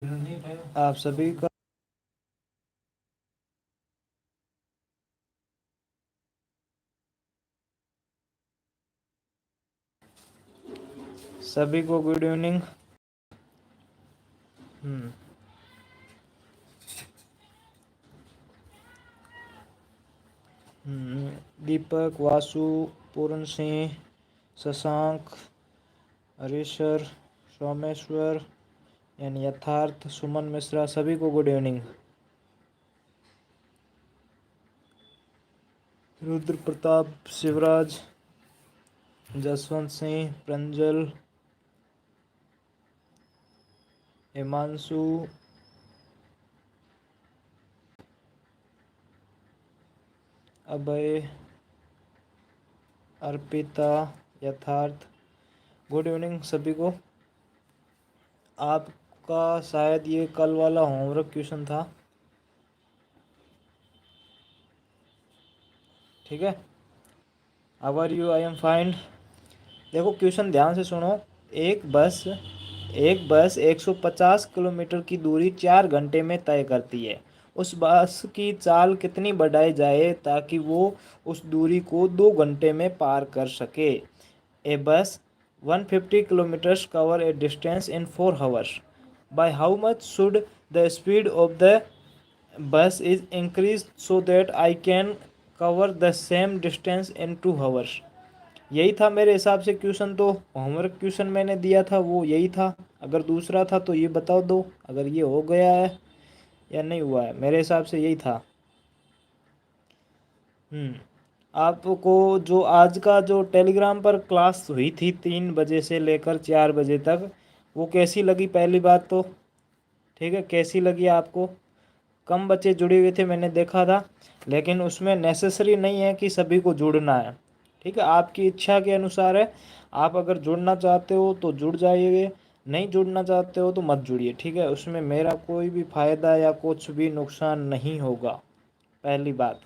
आप सभी का सभी को गुड इवनिंग। हम्म दीपक, वासु, पूर्ण सिंह, शशांक, हरीशर, सोमेश्वर यानी यथार्थ, सुमन मिश्रा, सभी को गुड इवनिंग। रुद्र प्रताप, शिवराज, जसवंत सिंह, प्रंजल, हिमांशु, अभय, अर्पिता, यथार्थ, गुड इवनिंग सभी को। आपका शायद ये कल वाला होमवर्क क्वेश्चन था, ठीक है। How are you? I am fine. देखो क्वेश्चन ध्यान से सुनो। एक बस 150 किलोमीटर की दूरी 4 घंटे में तय करती है। उस बस की चाल कितनी बढ़ाई जाए ताकि वो उस दूरी को 2 घंटे में पार कर सके? ए बस 150 kilometers cover a distance in 4 hours. By how much should the speed of the bus is increased so that I can cover the same distance in 2 hours? यही था मेरे हिसाब से क्वेश्चन। तो होमवर्क क्वेश्चन मैंने दिया था वो यही था। अगर दूसरा था तो ये बताओ दो, अगर ये हो गया है या नहीं हुआ है। मेरे हिसाब से यही था। हम्म आपको जो आज का जो टेलीग्राम पर क्लास हुई थी 3 बजे से लेकर 4 बजे तक, वो कैसी लगी? पहली बात तो ठीक है, कैसी लगी आपको? कम बच्चे जुड़े हुए थे मैंने देखा था, लेकिन उसमें नेसेसरी नहीं है कि सभी को जुड़ना है। ठीक है, आपकी इच्छा के अनुसार है। आप अगर जुड़ना चाहते हो तो जुड़ जाइए, नहीं जुड़ना चाहते हो तो मत जुड़िए। ठीक है, उसमें मेरा कोई भी फ़ायदा या कुछ भी नुकसान नहीं होगा, पहली बात।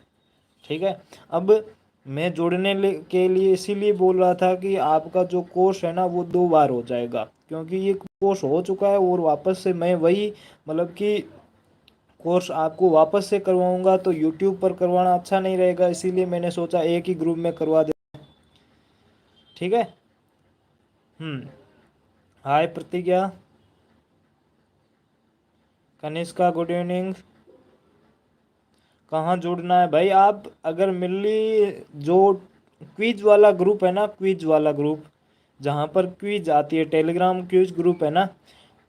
ठीक है। अब मैं के लिए इसीलिए बोल रहा था कि आपका जो कोर्स है ना वो 2 बार हो जाएगा, क्योंकि ये कोर्स हो चुका है और वापस से मैं वही मतलब कि कोर्स आपको वापस से करवाऊंगा तो यूट्यूब पर करवाना अच्छा नहीं रहेगा, इसीलिए मैंने सोचा एक ही ग्रुप में करवा दे। ठीक है। हम्म हाय प्रतिज्ञा, कनिष्का गुड इवनिंग। कहाँ जुड़ना है भाई? आप अगर मिली जो क्विज वाला ग्रुप है ना, क्विज वाला ग्रुप जहाँ पर क्विज आती है, टेलीग्राम क्विज ग्रुप है ना,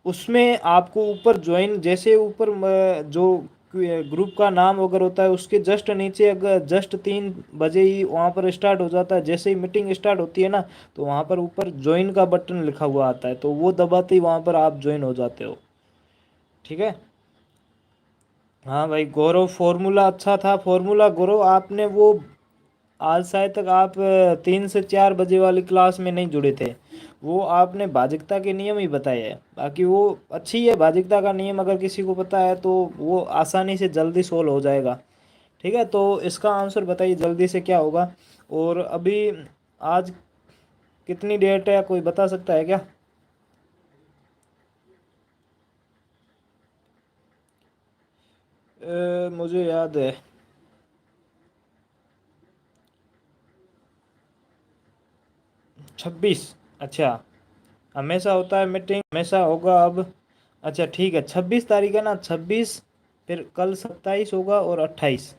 उसमें आपको ऊपर ज्वाइन, जैसे ऊपर जो ग्रुप का नाम अगर होता है उसके जस्ट नीचे अगर जस्ट 3 बजे ही वहाँ पर स्टार्ट हो जाता है, जैसे ही मीटिंग स्टार्ट होती है ना तो वहाँ पर ऊपर ज्वाइन का बटन लिखा हुआ आता है, तो वो दबाते ही वहाँ पर आप ज्वाइन हो जाते हो। ठीक है। हाँ भाई गौरव, फॉर्मूला अच्छा था। फॉर्मूला गौरव आपने वो आज शायद तक आप 3 से 4 बजे वाली क्लास में नहीं जुड़े थे। वो आपने भाजिकता के नियम ही बताए हैं, बाकी वो अच्छी है भाजिकता का नियम, अगर किसी को पता है तो वो आसानी से जल्दी सोल्व हो जाएगा। ठीक है, तो इसका आंसर बताइए जल्दी से क्या होगा। और अभी आज कितनी डेट है, कोई बता सकता है क्या? मुझे याद है 26। अच्छा, हमेशा होता है मीटिंग, हमेशा होगा अब। अच्छा ठीक है, 26 तारीख है ना, 26। फिर कल 27 होगा और 28।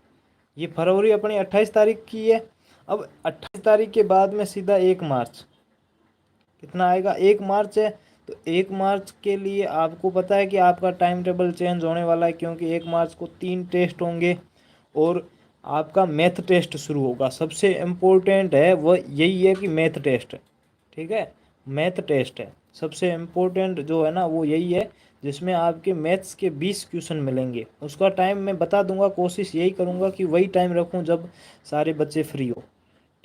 ये फरवरी अपनी 28 तारीख की है। अब 28 तारीख के बाद में सीधा 1 मार्च, कितना आएगा? 1 मार्च है। तो 1 मार्च के लिए आपको पता है कि आपका टाइम टेबल चेंज होने वाला है, क्योंकि 1 मार्च को 3 टेस्ट होंगे और आपका मैथ टेस्ट शुरू होगा। सबसे इम्पोर्टेंट है वो यही है कि मैथ टेस्ट। ठीक है, मैथ टेस्ट है सबसे इम्पोर्टेंट जो है ना, वो यही है जिसमें आपके मैथ्स के 20 क्वेश्चन मिलेंगे। उसका टाइम मैं बता दूंगा, कोशिश यही करूंगा कि वही टाइम रखूं जब सारे बच्चे फ्री हो।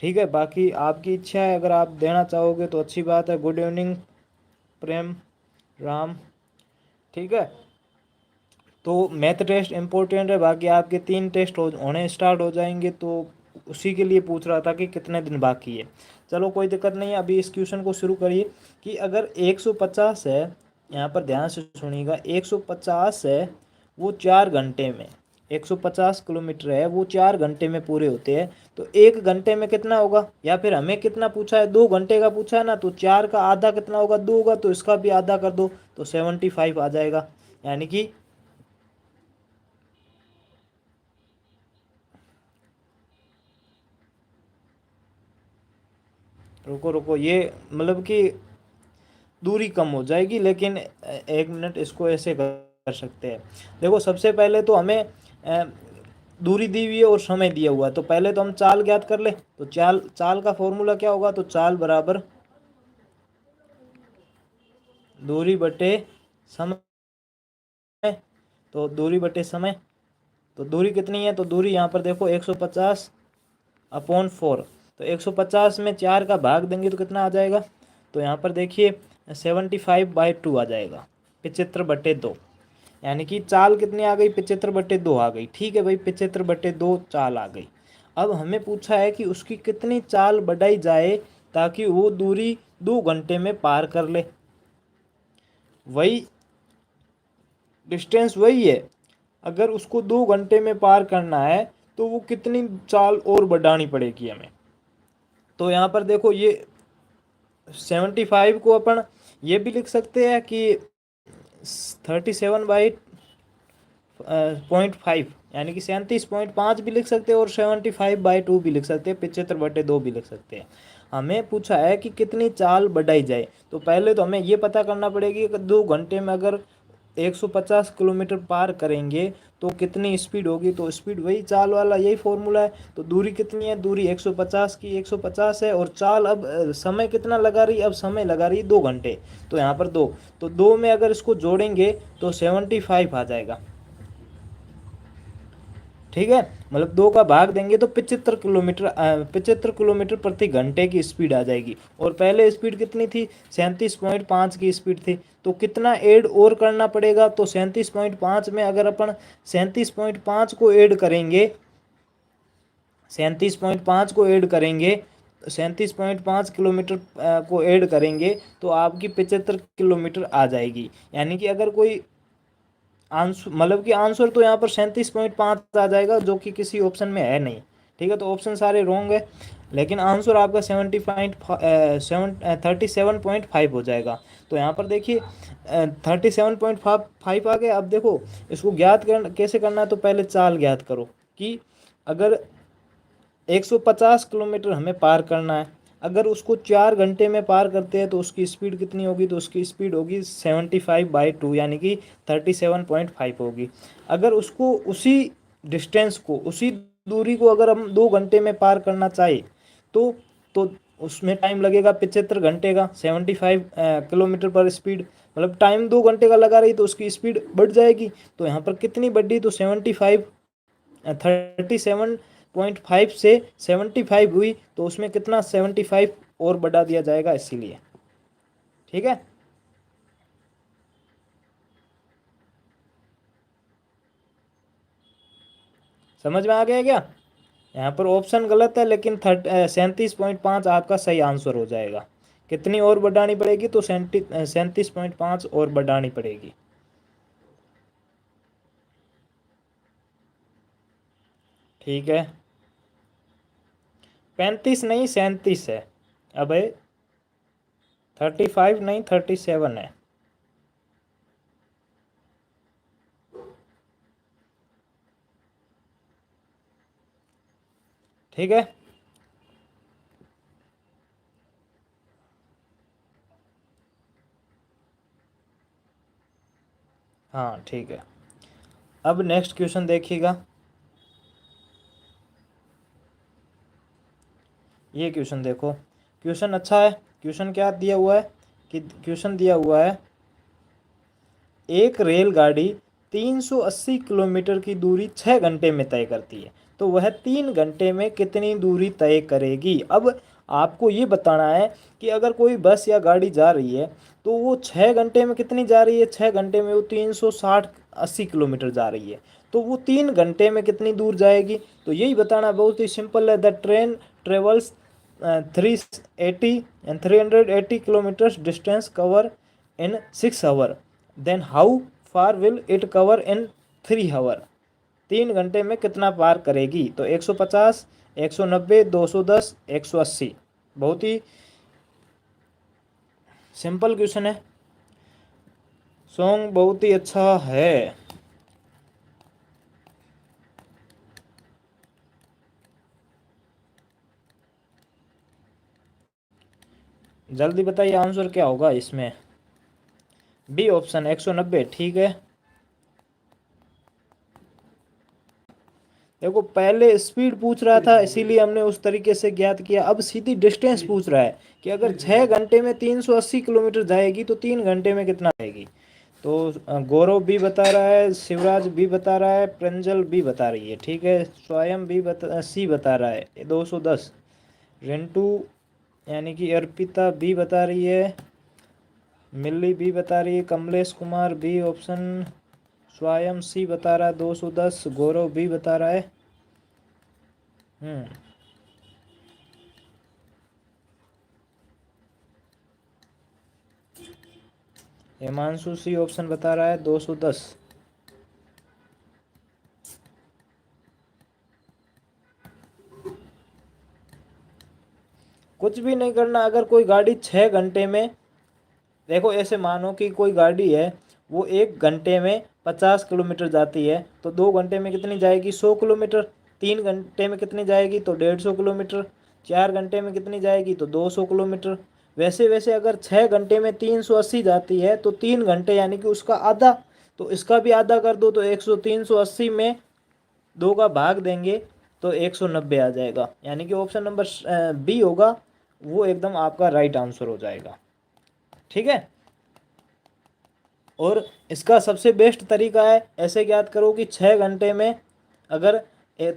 ठीक है, बाकी आपकी इच्छा है, अगर आप देना चाहोगे तो अच्छी बात है। गुड इवनिंग प्रेम राम। ठीक है, तो मैथ टेस्ट इम्पोर्टेंट है, बाकी आपके 3 टेस्ट होने स्टार्ट हो जाएंगे, तो उसी के लिए पूछ रहा था कि कितने दिन बाकी है। चलो कोई दिक्कत नहीं है, अभी इस क्वेश्चन को शुरू करिए कि अगर 150 है यहाँ पर ध्यान से सुनिएगा, 150 है वो 4 घंटे में, 150 किलोमीटर है वो 4 घंटे में पूरे होते हैं। तो 1 घंटे में कितना होगा, या फिर हमें कितना पूछा है, 2 घंटे का पूछा है ना, तो 4 का आधा कितना होगा, 2 होगा, तो इसका भी आधा कर दो तो 75 आ जाएगा। यानी कि रुको रुको, ये मतलब कि दूरी कम हो जाएगी, लेकिन 1 मिनट इसको ऐसे कर सकते हैं। देखो सबसे पहले तो हमें दूरी दी हुई है और समय दिया हुआ है, तो पहले तो हम चाल ज्ञात कर ले। तो चाल चाल का फॉर्मूला क्या होगा, तो चाल बराबर दूरी बटे समय। तो दूरी बटे समय, तो दूरी कितनी है, तो दूरी यहाँ पर देखो 150/4। तो 150 में 4 का भाग देंगे तो कितना आ जाएगा, तो यहाँ पर देखिए 75/2 आ जाएगा, 75/2। यानी कि चाल कितनी आ गई, 75/2 आ गई। ठीक है भाई, 75/2 चाल आ गई। अब हमें पूछा है कि उसकी कितनी चाल बढ़ाई जाए ताकि वो दूरी 2 घंटे में पार कर ले। वही डिस्टेंस वही है, अगर उसको 2 घंटे में पार करना है तो वो कितनी चाल और बढ़ानी पड़ेगी हमें। तो यहाँ पर देखो ये 75 को अपन ये भी लिख सकते हैं कि 37/0.5, यानी कि 37.5 भी लिख सकते हैं, और 75/2 भी लिख सकते हैं, 75/2 भी लिख सकते हैं। हमें पूछा है कि कितनी चाल बढ़ाई जाए, तो पहले तो हमें ये पता करना पड़ेगी कि 2 घंटे में अगर 150 किलोमीटर पार करेंगे तो कितनी स्पीड होगी। तो स्पीड वही चाल वाला यही फॉर्मूला है। तो दूरी कितनी है, दूरी 150 की 150 है, और चाल अब समय कितना लगा रही, अब समय लगा रही 2 घंटे। तो यहाँ पर 2, तो 2 में अगर इसको जोड़ेंगे तो 75 आ जाएगा। ठीक है, मतलब 2 का भाग देंगे तो 75 किलोमीटर प्रति घंटे की स्पीड आ जाएगी। और पहले स्पीड कितनी थी, 37.5 की स्पीड थी। तो कितना ऐड और करना पड़ेगा, तो 37.5 में अगर अपन 37.5 को ऐड करेंगे, 37.5 को ऐड करेंगे, 37.5 किलोमीटर को ऐड करेंगे तो आपकी 75 किलोमीटर आ जाएगी। यानी कि अगर कोई आंसर, मतलब कि आंसर तो यहाँ पर 37.5 आ जाएगा, जो कि किसी ऑप्शन में है नहीं। ठीक है, तो ऑप्शन सारे रॉन्ग है, लेकिन आंसर आपका 37.5 हो जाएगा। तो यहाँ पर देखिए 37.5 आ गया। अब देखो इसको ज्ञात कैसे करना है, तो पहले चाल ज्ञात करो कि अगर 150 किलोमीटर हमें पार करना है, अगर उसको 4 घंटे में पार करते हैं तो उसकी स्पीड कितनी होगी, तो उसकी स्पीड होगी 75/2, यानी कि 37.5 होगी। अगर उसको उसी डिस्टेंस को, उसी दूरी को अगर हम 2 घंटे में पार करना चाहे तो उसमें टाइम लगेगा 75 घंटे का, 75 किलोमीटर पर स्पीड, मतलब टाइम 2 घंटे का लगा रही तो उसकी स्पीड बढ़ जाएगी। तो यहाँ पर कितनी बढ़ी, तो 37.5 से 75 हुई, तो उसमें कितना 75 और बढ़ा दिया जाएगा, इसीलिए। ठीक है, समझ में आ गया क्या। यहाँ पर ऑप्शन गलत है, लेकिन 37.5 आपका सही आंसर हो जाएगा। कितनी और बढ़ानी पड़ेगी, तो 37.5 और बढ़ानी पड़ेगी। ठीक है, 35 नहीं 37 है। अब 35 नहीं 37 है। ठीक है, हाँ ठीक है। अब नेक्स्ट क्वेश्चन देखिएगा, ये क्वेश्चन देखो। क्वेश्चन अच्छा है। क्वेश्चन क्या दिया हुआ है, कि क्वेश्चन दिया हुआ है एक रेलगाड़ी 380 किलोमीटर की दूरी 6 घंटे में तय करती है, तो वह 3 घंटे में कितनी दूरी तय करेगी। अब आपको ये बताना है कि अगर कोई बस या गाड़ी जा रही है तो वो 6 घंटे में कितनी जा रही है, 6 घंटे में वो 360-80 किलोमीटर जा रही है, तो वो 3 घंटे में कितनी दूर जाएगी। तो यही बताना बहुत ही सिंपल है। The train travels 380 kilometres distance cover in 6 hour, then how far will it cover in 3 hour? 3 घंटे में कितना पार करेगी? तो 150, 190, 210, 180। बहुत ही सिंपल क्वेश्चन है। सॉन्ग बहुत ही अच्छा है। जल्दी बताइए आंसर क्या होगा इसमें। बी ऑप्शन 190 ठीक है। देखो पहले स्पीड पूछ रहा था इसीलिए हमने उस तरीके से ज्ञात किया। अब सीधी डिस्टेंस पूछ रहा है कि अगर 6 घंटे में 380 किलोमीटर जाएगी तो 3 घंटे में कितना जाएगी। तो गौरव भी बता रहा है, शिवराज भी बता रहा है, प्रंजल भी बता रही है ठीक है, स्वयं भी सी बता रहा है 210, रिंटू यानी कि अर्पिता भी बता रही है, मिल्ली भी बता रही है, कमलेश कुमार भी ऑप्शन, स्वयं सी बता रहा है 210, गौरव भी बता रहा है। हिमांशु सी ऑप्शन बता रहा है 210। कुछ भी नहीं करना। अगर कोई गाड़ी 6 घंटे में, देखो ऐसे मानो कि कोई गाड़ी है वो 1 घंटे में 50 किलोमीटर जाती है तो 2 घंटे में कितनी जाएगी? 100 किलोमीटर। 3 घंटे में कितनी जाएगी? तो 150 किलोमीटर। 4 घंटे में कितनी जाएगी? तो 200 किलोमीटर। वैसे वैसे अगर 6 घंटे में 380 जाती है तो 3 घंटे यानी कि उसका आधा, तो इसका भी आधा कर दो तो 100, 380 में 2 का भाग देंगे तो 190 आ जाएगा। यानी कि ऑप्शन नंबर बी होगा वो एकदम आपका राइट आंसर हो जाएगा। ठीक है। और इसका सबसे बेस्ट तरीका है, ऐसे ज्ञात करो कि 6 घंटे में अगर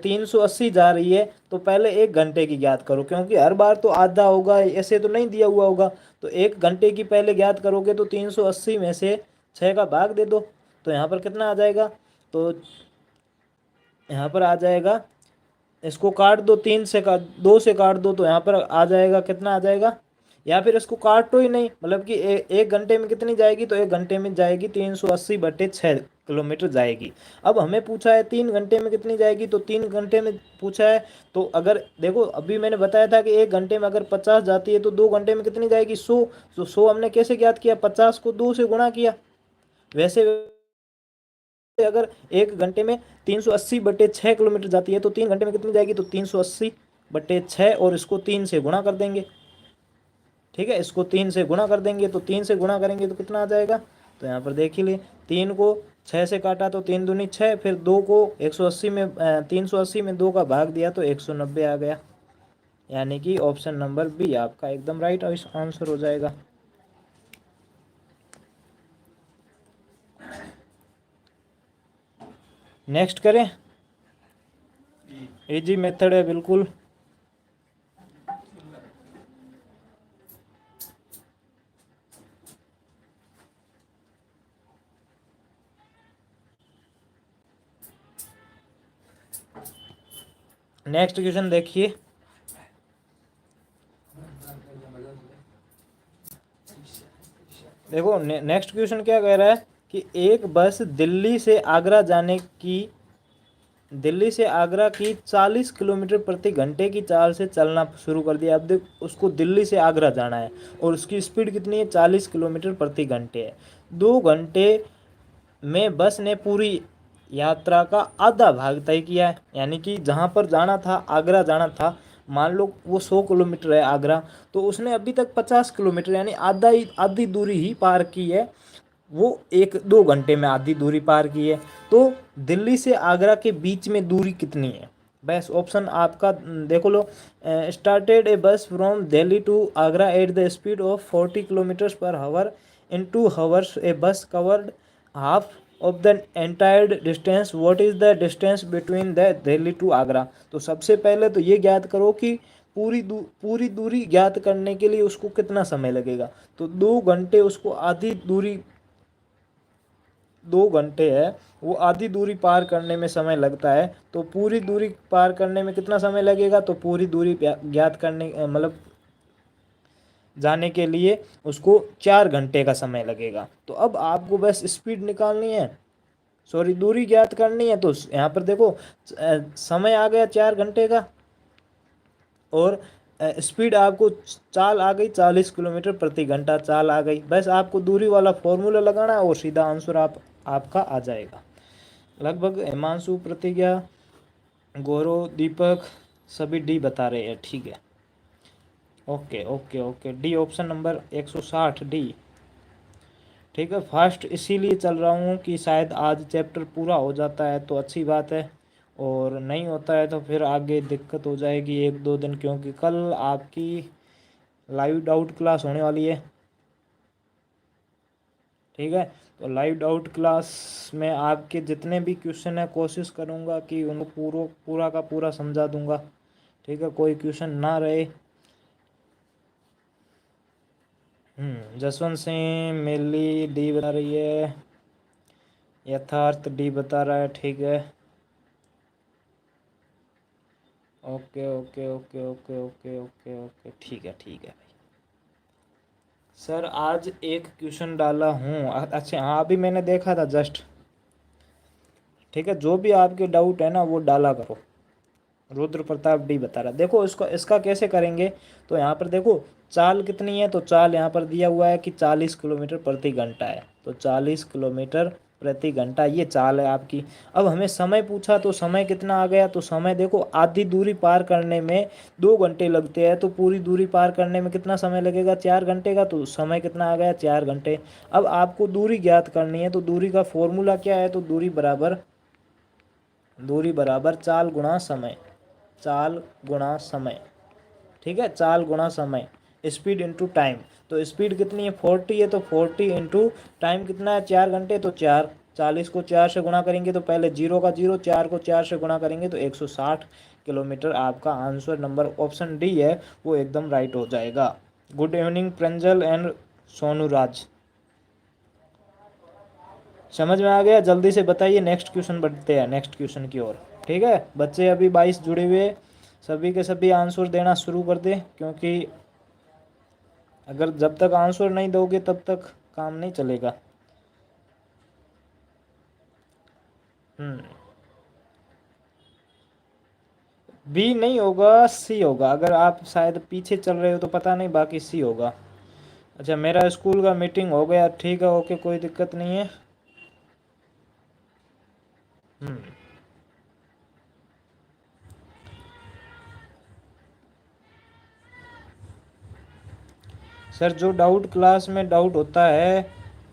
380 जा रही है तो पहले 1 घंटे की ज्ञात करो, क्योंकि हर बार तो आधा होगा, ऐसे तो नहीं दिया हुआ होगा। तो 1 घंटे की पहले ज्ञात करोगे तो 380 में से 6 का भाग दे दो तो यहाँ पर कितना आ जाएगा? तो यहाँ पर आ जाएगा, इसको काट दो, 3 से काट, 2 से काट दो तो यहाँ पर आ जाएगा, कितना आ जाएगा? या फिर इसको काटो ही नहीं, मतलब कि 1 घंटे में कितनी जाएगी? तो 1 घंटे में जाएगी 380/6 किलोमीटर जाएगी। अब हमें पूछा है 3 घंटे में कितनी जाएगी, तो 3 घंटे में पूछा है। तो अगर देखो अभी मैंने बताया था कि 1 घंटे में अगर 50 जाती है तो 2 घंटे में कितनी जाएगी? 100। तो 100 हमने कैसे ज्ञात किया? 50 को 2 से गुणा किया। वैसे अगर 1 घंटे में 380/6 किलोमीटर जाती है तो 3 घंटे में कितनी जाएगी? तो 380/6 और इसको 3 से गुणा कर देंगे। ठीक है, इसको 3 से गुणा कर देंगे तो 3 से गुणा करेंगे तो कितना आ जाएगा? तो यहाँ पर देख ही ले, 3 को 6 से काटा तो 3 दूनी 6, फिर 2 को 180 में 380 में 2 का भाग दिया तो 190 आ गया। यानी कि ऑप्शन नंबर बी आपका एकदम राइट आंसर हो जाएगा। नेक्स्ट करें। इजी मेथड है बिल्कुल। नेक्स्ट क्वेश्चन देखिए। देखो नेक्स्ट क्वेश्चन क्या कह रहा है कि एक बस दिल्ली से आगरा की 40 किलोमीटर प्रति घंटे की चाल से चलना शुरू कर दिया। अब देख उसको दिल्ली से आगरा जाना है और उसकी स्पीड कितनी है? 40 किलोमीटर प्रति घंटे है। 2 घंटे में बस ने पूरी यात्रा का आधा भाग तय किया है। यानी कि जहाँ पर जाना था, आगरा जाना था, मान लो वो 100 किलोमीटर है आगरा, तो उसने अभी तक 50 किलोमीटर यानी आधी दूरी ही पार की है। वो 1-2 घंटे में आधी दूरी पार की है। तो दिल्ली से आगरा के बीच में दूरी कितनी है? बस ऑप्शन आपका देखो लो। Started a bus from Delhi to Agra at the speed of 40 kilometres per hour in 2 hours a bus covered half of the entire distance, what is the distance between the Delhi to Agra. तो सबसे पहले तो ये ज्ञात करो कि पूरी दूरी ज्ञात करने के लिए उसको कितना समय लगेगा। तो 2 घंटे उसको आधी दूरी, 2 घंटे है वो आधी दूरी पार करने में समय लगता है। तो पूरी दूरी पार करने में कितना समय लगेगा? तो पूरी दूरी ज्ञात करने मतलब जाने के लिए उसको 4 घंटे का समय लगेगा। तो अब आपको बस स्पीड निकालनी है, सॉरी दूरी ज्ञात करनी है। तो यहाँ पर देखो समय आ गया 4 घंटे का, और स्पीड आपको चाल आ गई 40 किलोमीटर प्रति घंटा चाल आ गई। बस आपको दूरी वाला फॉर्मूला लगाना है और सीधा आंसर आपका आ जाएगा। लगभग हिमांशु, प्रतिज्ञा, गौरव, दीपक सभी डी बता रहे हैं। ठीक है, okay okay okay, D option number 160 D. ठीक है, फास्ट इसीलिए चल रहा हूँ कि शायद आज चैप्टर पूरा हो जाता है तो अच्छी बात है, और नहीं होता है तो फिर आगे दिक्कत हो जाएगी 1-2 दिन, क्योंकि कल आपकी लाइव डाउट क्लास होने वाली है। ठीक है, तो लाइव डाउट क्लास में आपके जितने भी क्वेश्चन है कोशिश करूँगा कि उनको पूरा का पूरा समझा दूंगा। ठीक है, कोई क्वेश्चन ना रहे। जसवंत सिंह, मिली डी बता रही है, यथार्थ डी बता रहा है। ठीक है, okay okay okay okay okay okay okay, ठीक है ठीक है भाई। सर आज एक क्वेश्चन डाला हूँ, अच्छा हाँ अभी मैंने देखा था जस्ट। ठीक है, जो भी आपके डाउट है ना वो डाला करो। रुद्र प्रताप डी बता रहा, देखो इसको इसका कैसे करेंगे। तो यहाँ पर देखो चाल कितनी है, तो चाल यहाँ पर दिया हुआ है कि 40 किलोमीटर प्रति घंटा है। तो 40 किलोमीटर प्रति घंटा ये चाल है आपकी। अब हमें समय पूछा, तो समय कितना आ गया, तो समय देखो आधी दूरी पार करने में 2 घंटे लगते हैं, तो पूरी दूरी पार करने में कितना समय लगेगा, 4 घंटे का। तो समय कितना आ गया, 4 घंटे। अब आपको दूरी ज्ञात करनी है, तो दूरी का फॉर्मूला क्या है, तो दूरी बराबर चाल गुणा समय, चाल गुणा समय। ठीक है, चाल गुणा समय, स्पीड इंटू टाइम। तो स्पीड कितनी है 40 है, तो 40 इंटू टाइम कितना है 4 घंटे, तो 4। 40 को 4 से गुणा करेंगे तो पहले 0 का 0, 4 को 4 से गुणा करेंगे तो 160 किलोमीटर। आपका आंसर नंबर ऑप्शन डी है वो एकदम राइट हो जाएगा। Good evening Pranjal and Sonu Raj, समझ में आ गया। जल्दी से बताइए, नेक्स्ट क्वेश्चन बढ़ते हैं नेक्स्ट क्वेश्चन की ओर। ठीक है बच्चे, अभी 22 जुड़े हुए, सभी के सभी आंसर देना शुरू कर दे, क्योंकि अगर जब तक आंसर नहीं दोगे तब तक काम नहीं चलेगा। हम्म, बी नहीं होगा, सी होगा। अगर आप शायद पीछे चल रहे हो तो पता नहीं, बाकी सी होगा। अच्छा, मेरा स्कूल का मीटिंग हो गया, ठीक है, ओके, कोई दिक्कत नहीं है। हम्म, सर जो डाउट क्लास में डाउट होता है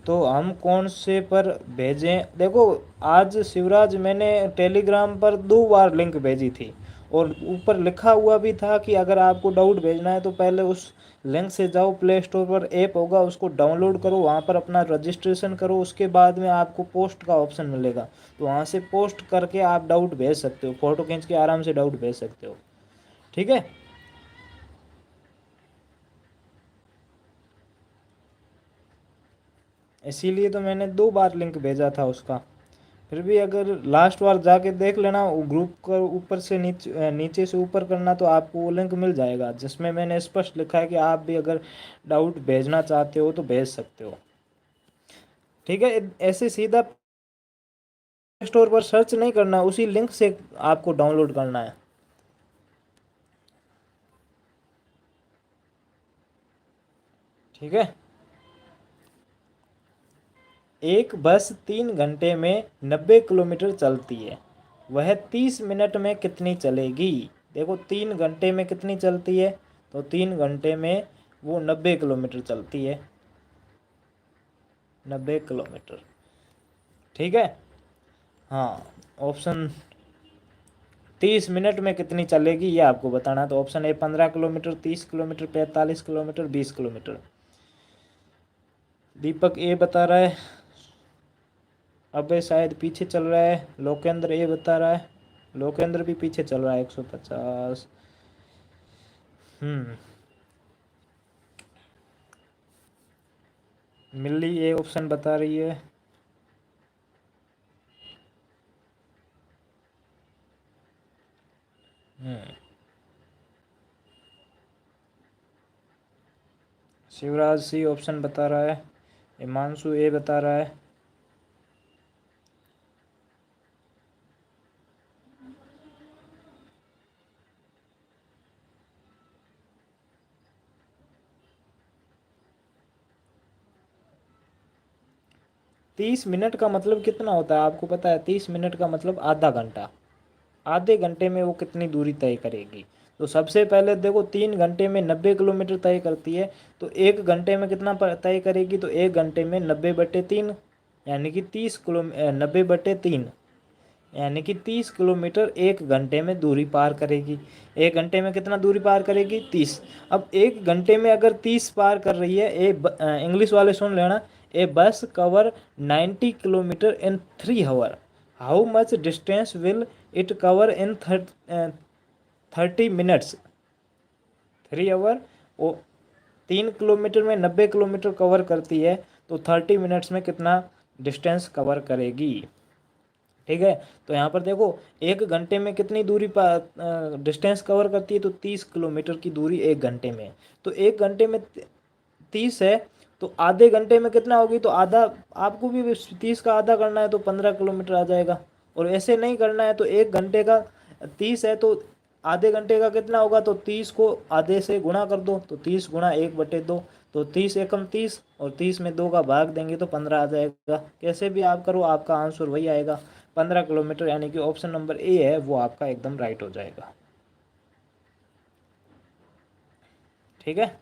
तो हम कौन से पर भेजें। देखो आज शिवराज मैंने टेलीग्राम पर 2 बार लिंक भेजी थी, और ऊपर लिखा हुआ भी था कि अगर आपको डाउट भेजना है तो पहले उस लिंक से जाओ, प्ले स्टोर पर ऐप होगा उसको डाउनलोड करो, वहाँ पर अपना रजिस्ट्रेशन करो, उसके बाद में आपको पोस्ट का ऑप्शन मिलेगा, तो वहाँ से पोस्ट करके आप डाउट भेज सकते हो, फ़ोटो खींच के आराम से डाउट भेज सकते हो। ठीक है, इसीलिए तो मैंने 2 बार लिंक भेजा था उसका। फिर भी अगर लास्ट बार जाके देख लेना, वो ग्रुप को ऊपर से नीचे, नीचे से ऊपर करना, तो आपको वो लिंक मिल जाएगा जिसमें मैंने स्पष्ट लिखा है कि आप भी अगर डाउट भेजना चाहते हो तो भेज सकते हो। ठीक है, ऐसे सीधा स्टोर पर सर्च नहीं करना, उसी लिंक से आपको डाउनलोड करना है। ठीक है, एक बस 3 घंटे में 90 किलोमीटर चलती है, वह 30 मिनट में कितनी चलेगी। देखो 3 घंटे में कितनी चलती है, तो 3 घंटे में वो 90 किलोमीटर चलती है, 90 किलोमीटर। ठीक है, हाँ, ऑप्शन 30 मिनट में कितनी चलेगी ये आपको बताना। तो option A 15 kilometre, 30 kilometre, 45 kilometre, 20 kilometre. Deepak A बता रहा है, अबे शायद पीछे चल रहा है। लोकेंद्र ए बता रहा है, लोकेंद्र भी पीछे चल रहा है 150। हम्म, मिल्ली ए ऑप्शन बता रही है। हम्म, शिवराज सी ऑप्शन बता रहा है, हिमांशु ए बता रहा है। तीस मिनट का मतलब कितना होता है आपको पता है? 30 मिनट का मतलब आधा घंटा। आधे घंटे में वो कितनी दूरी तय करेगी? तो सबसे पहले देखो 3 घंटे में 90 किलोमीटर तय करती है, तो 1 घंटे में कितना तय करेगी? तो 1 घंटे में 90/3, यानी कि 30 किलो 90/3, यानी कि 30 किलोमीटर 1 घंटे में दूरी पार करेगी। 1 घंटे में कितना दूरी पार करेगी? 30। अब 1 घंटे में अगर 30 पार कर रही है, इंग्लिश वाले सुन लेना, a bus cover 90 kilometre in 3 hour, how much distance will it cover in 30 minutes? 3 hour, वो 3 किलोमीटर में 90 किलोमीटर कवर करती है, तो 30 मिनट्स में कितना डिस्टेंस कवर करेगी? ठीक है, तो यहाँ पर देखो 1 घंटे में कितनी दूरी डिस्टेंस कवर करती है? तो 30 किलोमीटर की दूरी 1 घंटे में। तो 1 घंटे में 30 है, तो आधे घंटे में कितना होगी? तो आधा, आपको भी 30 का आधा करना है तो 15 किलोमीटर आ जाएगा। और ऐसे नहीं करना है तो 1 घंटे का 30 है तो आधे घंटे का कितना होगा? तो 30 को आधे से गुणा कर दो, तो 30 गुणा 1/2, तो 30 एकम 30, और 30 में 2 का भाग देंगे तो 15 आ जाएगा। कैसे भी आप करो, आपका आंसर वही आएगा, 15 किलोमीटर, यानी कि ऑप्शन नंबर ए है वो आपका एकदम राइट हो जाएगा। ठीक है।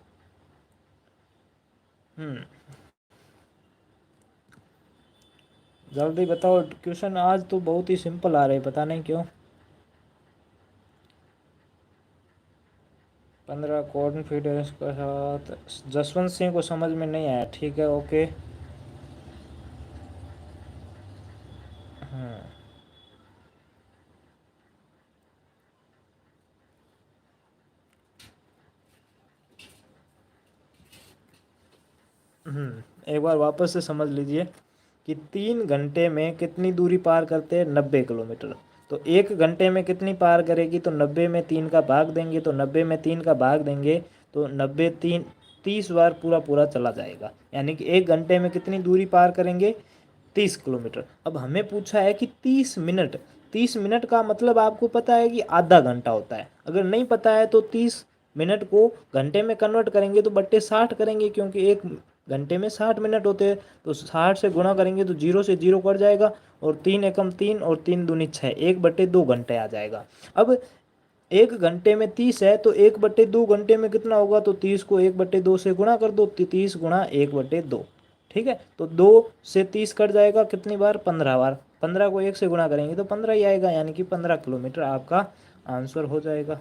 जल्दी बताओ, क्वेश्चन आज तो बहुत ही सिंपल आ रहे, पता नहीं क्यों। 15 कॉन्फिडेंस के साथ। जसवंत सिंह को समझ में नहीं आया, ठीक है, ओके। एक बार वापस से समझ लीजिए कि 3 घंटे में कितनी दूरी पार करते हैं? 90 किलोमीटर। तो 1 घंटे में कितनी पार करेगी? तो 90 में 3 का भाग देंगे, तो 90 में 3 का भाग देंगे तो 90 3 30 बार पूरा पूरा चला जाएगा, यानी कि 1 घंटे में कितनी दूरी पार करेंगे? 30 किलोमीटर। अब हमें पूछा है कि 30 मिनट। 30 मिनट का मतलब आपको पता है कि आधा घंटा होता है। अगर नहीं पता है तो 30 मिनट को घंटे में कन्वर्ट करेंगे तो बट्टे 60 करेंगे, क्योंकि 1 घंटे में 60 मिनट होते हैं। तो 60 से गुणा करेंगे तो 0 से 0 कट जाएगा, और 3 एकम 3 और 3 दूनी 6, 1/2 घंटे आ जाएगा। अब 1 घंटे में 30 है, तो 1/2 घंटे में कितना होगा? तो 30 को 1/2 से गुणा कर दो, 30 गुणा 1/2। ठीक है, तो 2 से 30 कट जाएगा कितनी बार? 15 बार। 15 को 1 से गुणा करेंगे तो 15 ही आएगा, यानी कि 15 किलोमीटर आपका आंसर हो जाएगा।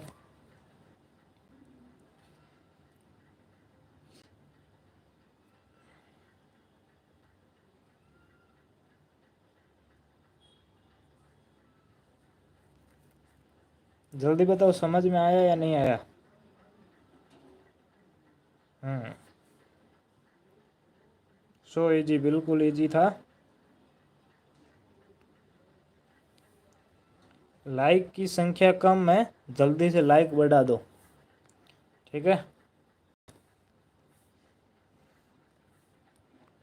जल्दी बताओ, समझ में आया या नहीं आया? हम्म सो इजी, बिल्कुल इजी था। लाइक की संख्या कम है, जल्दी से लाइक बढ़ा दो। ठीक है।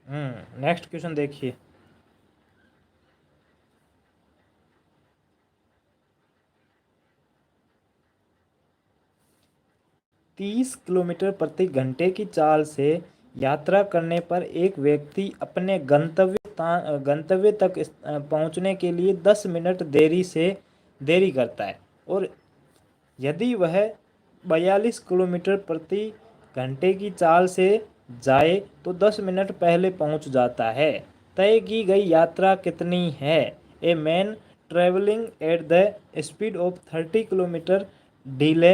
नेक्स्ट क्वेश्चन देखिए। 30 किलोमीटर प्रति घंटे की चाल से यात्रा करने पर एक व्यक्ति अपने गंतव्य तक पहुंचने के लिए 10 मिनट देरी करता है, और यदि वह 42 किलोमीटर प्रति घंटे की चाल से जाए तो 10 मिनट पहले पहुंच जाता है। तय की गई यात्रा कितनी है? A man travelling at the speed of 30 kilometre delay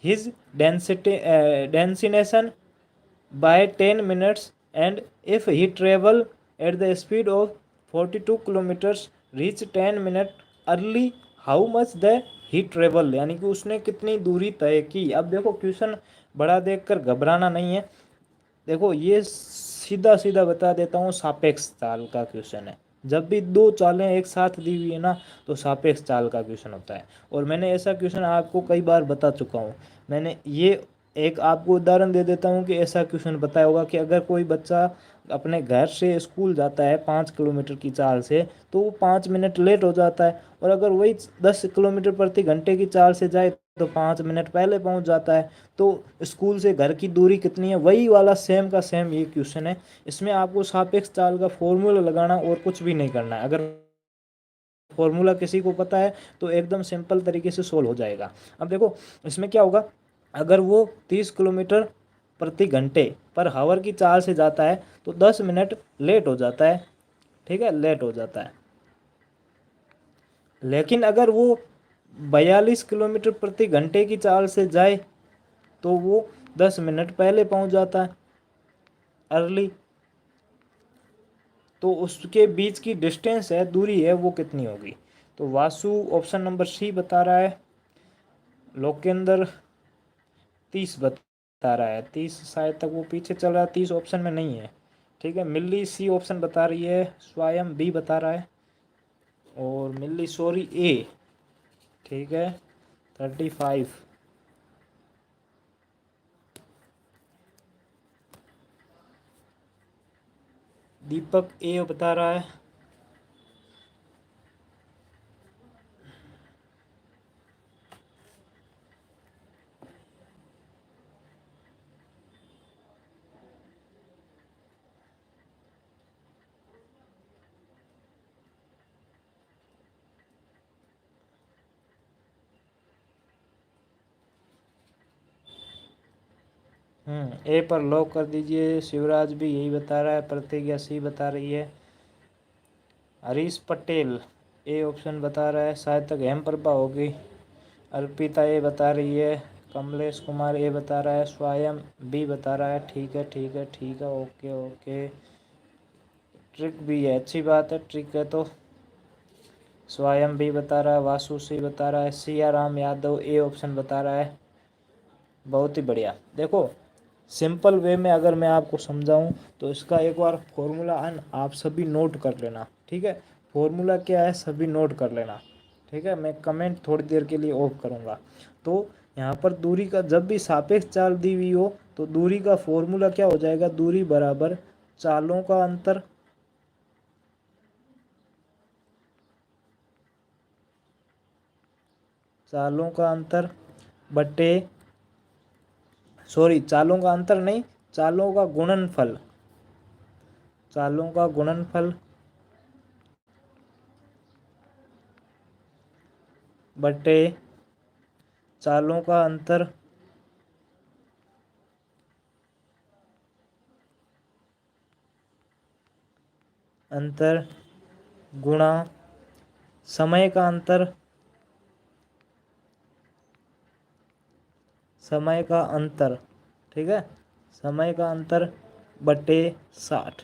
his destination by 10 minutes, and if he travel at the speed of 42 kilometers reach 10 minutes early, how much the he travel, यानी कि उसने कितनी दूरी तय की। अब देखो क्वेश्चन बड़ा देखकर घबराना नहीं है। देखो ये सीधा सीधा बता देता हूँ, सापेक्ष चाल का क्वेश्चन है। जब भी दो चालें एक साथ दी हुई है ना, तो सापेक्ष चाल का क्वेश्चन होता है। और मैंने ऐसा क्वेश्चन आपको कई बार बता चुका हूँ। मैंने ये एक आपको उदाहरण दे देता हूँ कि ऐसा क्वेश्चन बताया होगा कि अगर कोई बच्चा अपने घर से स्कूल जाता है 5 किलोमीटर की चाल से, तो वो 5 मिनट लेट हो जाता है, और अगर वही 10 किलोमीटर प्रति घंटे की चाल से जाए तो 5 मिनट पहले पहुंच जाता है। तो स्कूल से घर की दूरी कितनी है, वही वाला सेम का सेम ये क्वेश्चन है। इसमें आपको सापेक्ष चाल का फॉर्मूला लगाना और कुछ भी नहीं करना है। अगर फॉर्मूला किसी को पता है तो एकदम सिंपल तरीके से सोल्व हो जाएगा। अब देखो इसमें क्या होगा, अगर वो 30 किलोमीटर प्रति घंटे पर हावर की चाल से जाता है तो 10 मिनट लेट हो जाता है, ठीक है, लेट हो जाता है। लेकिन अगर वो 42 किलोमीटर प्रति घंटे की चाल से जाए तो वो 10 मिनट पहले पहुंच जाता है, अर्ली। तो उसके बीच की डिस्टेंस है, दूरी है, वो कितनी होगी। तो वासु ऑप्शन नंबर सी बता रहा है, लोकेंद्र 30 बता रहा है, 30 शायद तक वो पीछे चल रहा है, 30 ऑप्शन में नहीं है, ठीक है। मिल्ली सी ऑप्शन बता रही है, स्वयं बी बता रहा है, और मिल्ली सॉरी ए, ठीक है, 35। दीपक ए बता रहा है। ए पर लॉक कर दीजिए। शिवराज भी यही बता रहा है, प्रतिज्ञा सी बता रही है, हरीश पटेल ए ऑप्शन बता रहा है, शायद तक हेम प्रभा होगी, अर्पिता ए बता रही है, कमलेश कुमार ए बता रहा है, स्वयं बी बता रहा है, ठीक है ठीक है ठीक है, ओके ओके। ट्रिक भी है, अच्छी बात है, ट्रिक है तो। स्वयं भी बता रहा है, वासु सी बता रहा है, सिया राम यादव ए ऑप्शन बता रहा है, बहुत ही बढ़िया। देखो सिंपल वे में अगर मैं आपको समझाऊं तो इसका एक बार फॉर्मूला आप सभी नोट कर लेना, ठीक है। फॉर्मूला क्या है सभी नोट कर लेना, ठीक है। मैं कमेंट थोड़ी देर के लिए ऑफ करूंगा। तो यहाँ पर दूरी का जब भी सापेक्ष चाल दी हुई हो तो दूरी का फॉर्मूला क्या हो जाएगा, दूरी बराबर चालों का अंतर, चालों का अंतर बटे, सॉरी चालों का अंतर नहीं, चालों का गुणनफल, चालों का गुणनफल बटे चालों का अंतर अंतर गुणा समय का अंतर, समय का अंतर, ठीक है, समय का अंतर बटे 60,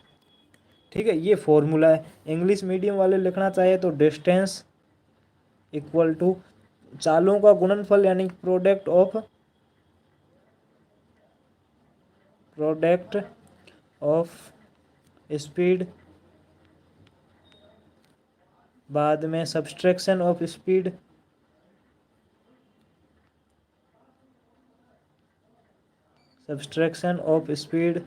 ठीक है। ये फॉर्मूला है। इंग्लिश मीडियम वाले लिखना चाहे तो डिस्टेंस इक्वल टू चालों का गुणनफल यानी प्रोडक्ट ऑफ स्पीड, बाद में subtraction of speed, subtraction of speed,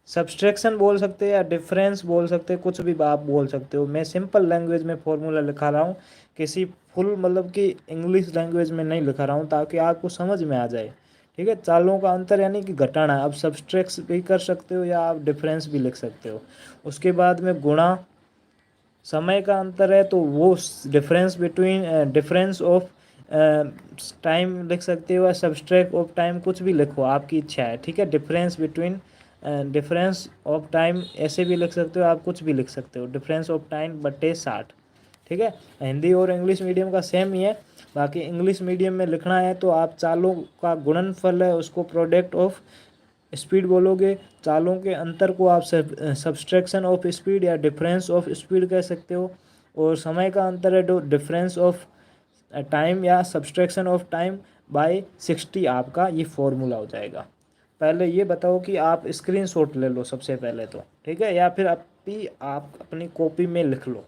subtraction बोल सकते हैं या डिफरेंस बोल सकते हैं, कुछ भी आप बोल सकते हो। मैं सिंपल लैंग्वेज में फॉर्मूला लिखा रहा हूँ, किसी फुल मतलब कि इंग्लिश लैंग्वेज में नहीं लिखा रहा हूँ, ताकि आपको समझ में आ जाए, ठीक है। चालों का अंतर यानी कि घटाना, आप सब्सट्रैक्ट भी कर सकते हो या आप डिफरेंस भी लिख सकते हो। उसके बाद में गुणा समय का अंतर है तो वो difference between difference of time लिख सकते हो, या सब्सट्रैक्ट ऑफ टाइम, कुछ भी लिखो आपकी इच्छा है, ठीक है। Difference between difference of time ऐसे भी लिख सकते हो, आप कुछ भी लिख सकते हो, डिफरेंस ऑफ टाइम बटे 60, ठीक है। हिंदी और इंग्लिश मीडियम का सेम ही है। बाकी इंग्लिश मीडियम में लिखना है तो आप चालों का गुणनफल है उसको प्रोडक्ट ऑफ स्पीड बोलोगे, चालों के अंतर को आप सब्सट्रैक्शन ऑफ स्पीड या डिफरेंस ऑफ स्पीड कह सकते हो, और समय का अंतर है तो डिफरेंस ऑफ टाइम या सब्सट्रैक्शन ऑफ टाइम बाय 60, आपका ये फॉर्मूला हो जाएगा। पहले ये बताओ कि आप स्क्रीनशॉट ले लो सबसे पहले तो, ठीक है, या फिर आप अपनी कॉपी में लिख लो,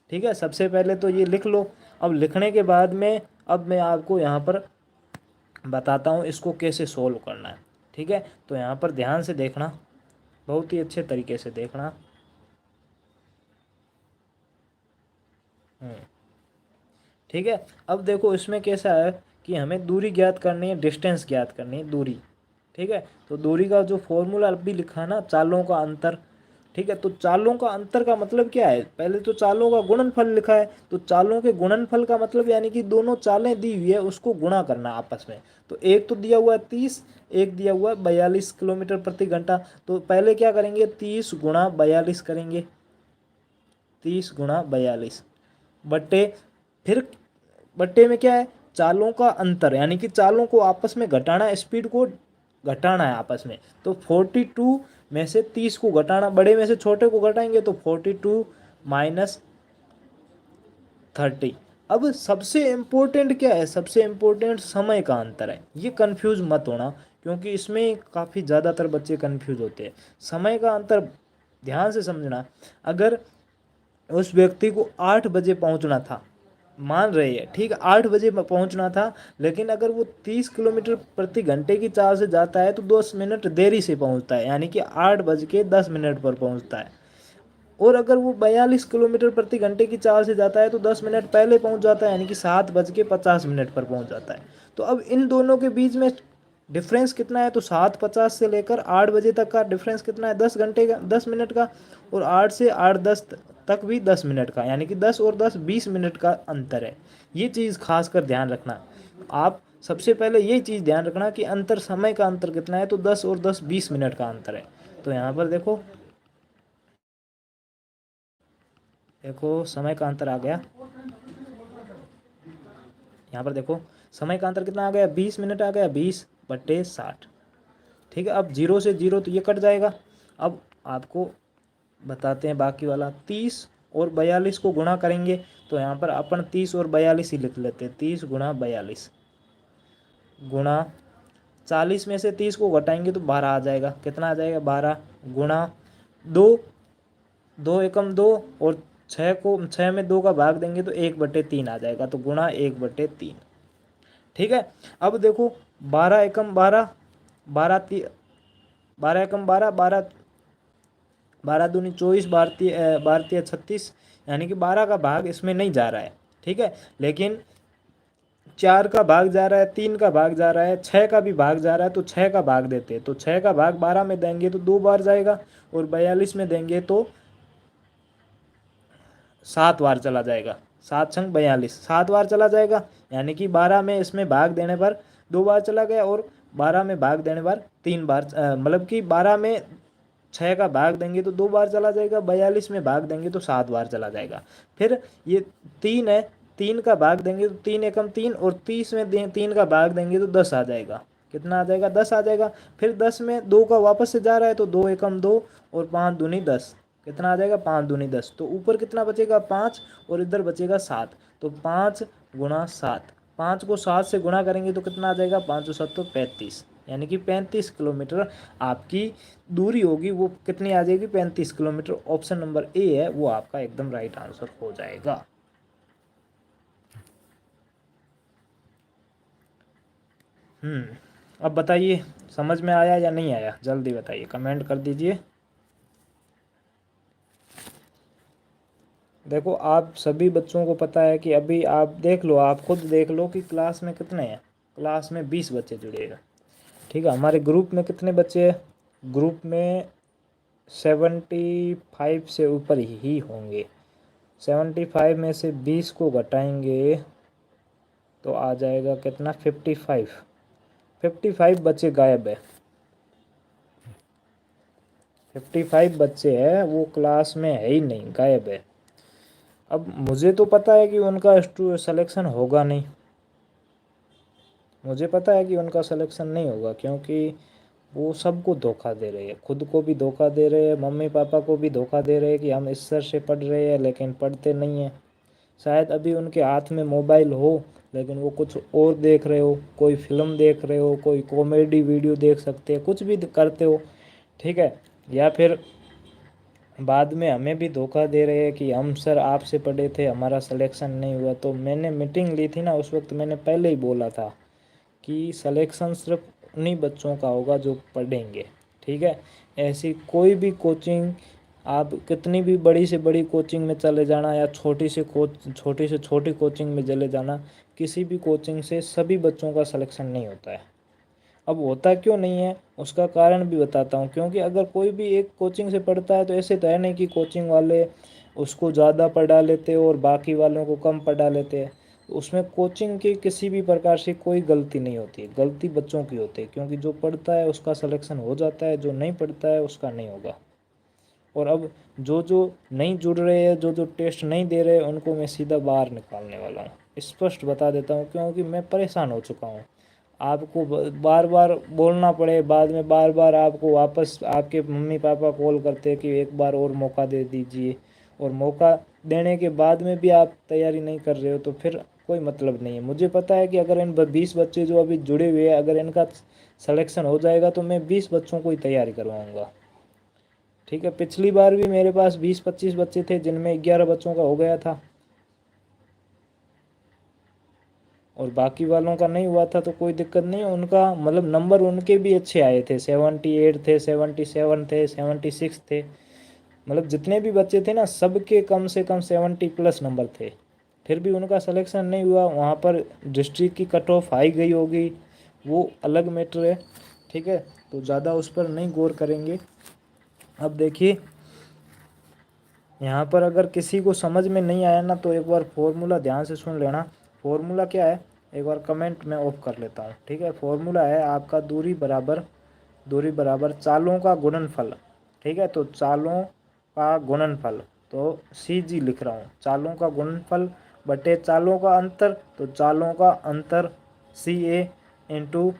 ठीक है। सबसे पहले तो ये लिख लो। अब लिखने के बाद में अब मैं आपको यहाँ पर बताता हूँ इसको कैसे सोल्व करना है। ठीक है, तो यहाँ पर ध्यान से देखना, बहुत ही अच्छे तरीके से देखना। ठीक है, अब देखो इसमें कैसा है कि हमें दूरी ज्ञात करनी है, डिस्टेंस ज्ञात करनी है, दूरी। ठीक है, तो दूरी का जो फॉर्मूला अभी लिखा है ना, चालों का अंतर। ठीक है, तो चालों का अंतर का मतलब क्या है, पहले तो चालों का गुणनफल लिखा है, तो चालों के गुणनफल का मतलब यानी कि दोनों चालें दी हुई है उसको गुणा करना आपस में। तो एक तो दिया हुआ है 30, एक दिया हुआ है 42 किलोमीटर प्रति घंटा। तो पहले क्या करेंगे, 30 गुणा 42 करेंगे, 30 गुणा 42 बट्टे, फिर बट्टे में क्या है, चालों का अंतर, यानी कि चालों को आपस में घटाना है, स्पीड को घटाना है आपस में। तो 42 में से 30 को घटाना, बड़े में से छोटे को घटाएंगे तो 42 माइनस 30। अब सबसे इम्पोर्टेंट क्या है, सबसे इम्पोर्टेंट समय का अंतर है, ये कंफ्यूज मत होना, क्योंकि इसमें काफ़ी ज़्यादातर बच्चे कंफ्यूज होते हैं। समय का अंतर ध्यान से समझना, अगर उस व्यक्ति को 8 बजे पहुंचना था, मान रहे हैं ठीक, 8 बजे पहुंचना था, लेकिन अगर वो 30 किलोमीटर प्रति घंटे की चाल से जाता है तो 10 मिनट देरी से पहुंचता है, यानी कि 8 बज के 10 मिनट पर पहुंचता है। और अगर वो 42 किलोमीटर प्रति घंटे की चाल से जाता है तो 10 मिनट पहले पहुंच जाता है, यानी कि 7 बज के 50 मिनट पर पहुंच जाता है। तो अब इन दोनों के बीच में डिफरेंस कितना है, तो 7:50 से लेकर 8 बजे तक का डिफरेंस कितना है, 10 घंटे का, 10 मिनट का। और 8 से 8:10 तक भी 10 मिनट का, यानी कि 10 और 10 20 मिनट का अंतर है। ये चीज़ खास कर ध्यान रखना। आप सबसे पहले ये चीज़ ध्यान रखना कि अंतर, समय का अंतर कितना है, तो 10 और 10 20 मिनट का अंतर है। तो यहाँ पर देखो, देखो समय का अंतर आ गया, यहाँ पर देखो समय का अंतर कितना आ गया, 20 मिनट आ गया, 20/60। ठीक है, अब 0 से 0 तो ये कट जाएगा। अब आपको बताते हैं बाकी वाला, 30 और 42 को गुणा करेंगे, तो यहाँ पर अपन 30 और 42 ही लिख लेते हैं, 30 गुणा 42 गुणा 40 में से 30 को घटाएंगे तो 12 आ जाएगा, कितना आ जाएगा, 12 गुणा 2, 2 एकम 2, और 6 में 2 का भाग देंगे तो 1/3 आ जाएगा, तो गुणा 1/3। ठीक है, अब देखो 12 एकम 12, 12 एकम 12, 12 12 दूनी 24, भारतीय भारतीय 36, यानी कि 12 का भाग इसमें नहीं जा रहा है। ठीक है, लेकिन 4 का भाग जा रहा है, 3 का भाग जा रहा है, 6 का भी भाग जा रहा है, तो 6 का भाग देते हैं, तो 6 का भाग 12 में देंगे तो 2 बार जाएगा, और 42 में देंगे तो 7 बार चला जाएगा, 7×42 7 बार चला जाएगा, यानी कि 12 में इसमें भाग देने पर 2 बार चला गया, और 12 में भाग देने पर 3 बार, मतलब कि 12 में 6 का भाग देंगे तो 2 बार चला जाएगा, 42 में भाग देंगे तो 7 बार चला जाएगा। फिर ये 3 है, 3 का भाग देंगे तो 3 एकम 3, और 30 में 3 का भाग देंगे तो 10 आ जाएगा, कितना आ जाएगा, 10 आ जाएगा। फिर 10 में 2 का वापस से जा रहा है तो 2 एकम 2, और 5 दूनी 10, कितना आ जाएगा, 5 दूनी 10। तो ऊपर कितना बचेगा, 5, और इधर बचेगा 7, तो 5 गुणा 7, 5 को 7 से गुणा करेंगे तो कितना आ जाएगा, 5 7 35, यानी कि 35 किलोमीटर आपकी दूरी होगी, वो कितनी आ जाएगी, 35 किलोमीटर। ऑप्शन नंबर ए है वो आपका एकदम राइट आंसर हो जाएगा। अब बताइए समझ में आया या नहीं आया, जल्दी बताइए, कमेंट कर दीजिए। देखो आप सभी बच्चों को पता है कि अभी आप देख लो, आप खुद देख लो कि क्लास में कितने हैं, क्लास में 20 बच्चे जुड़े हैं। ठीक है, हमारे ग्रुप में कितने बच्चे हैं, ग्रुप में 75 से ऊपर ही होंगे। 75 में से 20 को घटाएंगे तो आ जाएगा कितना, 55। 55 बच्चे गायब है, 55 बच्चे हैं वो क्लास में है ही नहीं, गायब है। अब मुझे तो पता है कि उनका सिलेक्शन होगा नहीं, मुझे पता है कि उनका सिलेक्शन नहीं होगा, क्योंकि वो सबको धोखा दे रहे हैं, खुद को भी धोखा दे रहे हैं, मम्मी पापा को भी धोखा दे रहे हैं कि हम इस सर से पढ़ रहे हैं, लेकिन पढ़ते नहीं हैं। शायद अभी उनके हाथ में मोबाइल हो, लेकिन वो कुछ और देख रहे हो, कोई फिल्म देख रहे हो, कोई कॉमेडी वीडियो देख सकते हैं, कुछ भी करते हो। ठीक है, या फिर बाद में हमें भी धोखा दे रहे हैं कि हम सर आपसे पढ़े थे, हमारा सिलेक्शन नहीं हुआ। तो मैंने मीटिंग ली थी ना, उस वक्त मैंने पहले ही बोला था कि सिलेक्शन सिर्फ उन्हीं बच्चों का होगा जो पढ़ेंगे, ठीक है। ऐसी कोई भी कोचिंग, आप कितनी भी बड़ी से बड़ी कोचिंग में चले जाना या छोटी से छोटी कोचिंग में चले जाना, किसी भी कोचिंग से सभी बच्चों का सिलेक्शन नहीं होता है। अब होता क्यों नहीं है उसका कारण भी बताता हूँ। क्योंकि अगर कोई भी एक कोचिंग से पढ़ता है तो ऐसे तो है नहीं कि कोचिंग वाले उसको ज़्यादा पढ़ा लेते और बाकी वालों को कम पढ़ा लेते हैं। उसमें कोचिंग की किसी भी प्रकार से कोई गलती नहीं होती है, गलती बच्चों की होती है। क्योंकि जो पढ़ता है उसका सिलेक्शन हो जाता है, जो नहीं पढ़ता है उसका नहीं होगा। और अब जो जो नहीं जुड़ रहे हैं, जो जो टेस्ट नहीं दे रहे, उनको मैं सीधा बाहर निकालने वाला हूँ। स्पष्ट बता देता हूँ, क्योंकि मैं परेशान हो चुका हूँ। आपको बार बार बोलना पड़े, बाद में बार बार आपको वापस आपके मम्मी पापा कॉल करते हैं कि एक बार और मौका दे दीजिए, और मौका देने के बाद में भी आप तैयारी नहीं कर रहे हो, तो फिर कोई मतलब नहीं है। मुझे पता है कि अगर इन 20 बच्चे जो अभी जुड़े हुए हैं, अगर इनका सिलेक्शन हो जाएगा तो मैं 20 बच्चों को ही तैयारी करवाऊँगा, ठीक है। पिछली बार भी मेरे पास 20-25 बच्चे थे जिनमें 11 बच्चों का हो गया था, और बाकी वालों का नहीं हुआ था। तो कोई दिक्कत नहीं है, उनका मतलब नंबर उनके भी अच्छे आए थे, 78 थे, 77 थे, 76 थे। मतलब जितने भी बच्चे थे ना, सबके कम से कम 70 प्लस नंबर थे। फिर भी उनका सिलेक्शन नहीं हुआ। वहाँ पर डिस्ट्रिक्ट की कट ऑफ हाई गई होगी, वो अलग मैटर है, ठीक है। तो ज़्यादा उस पर नहीं गौर करेंगे। अब देखिए, यहाँ पर अगर किसी को समझ में नहीं आया ना, तो एक बार फॉर्मूला ध्यान से सुन लेना। फॉर्मूला क्या है, एक बार कमेंट में ऑफ कर लेता हूँ, ठीक है। फॉर्मूला है आपका दूरी बराबर चालों का गुणनफल, ठीक है। तो चालों का गुणनफल, तो सी जी लिख रहा हूँ, चालों का गुणनफल बटे चालों का अंतर, तो चालों का अंतर सी ए इंटू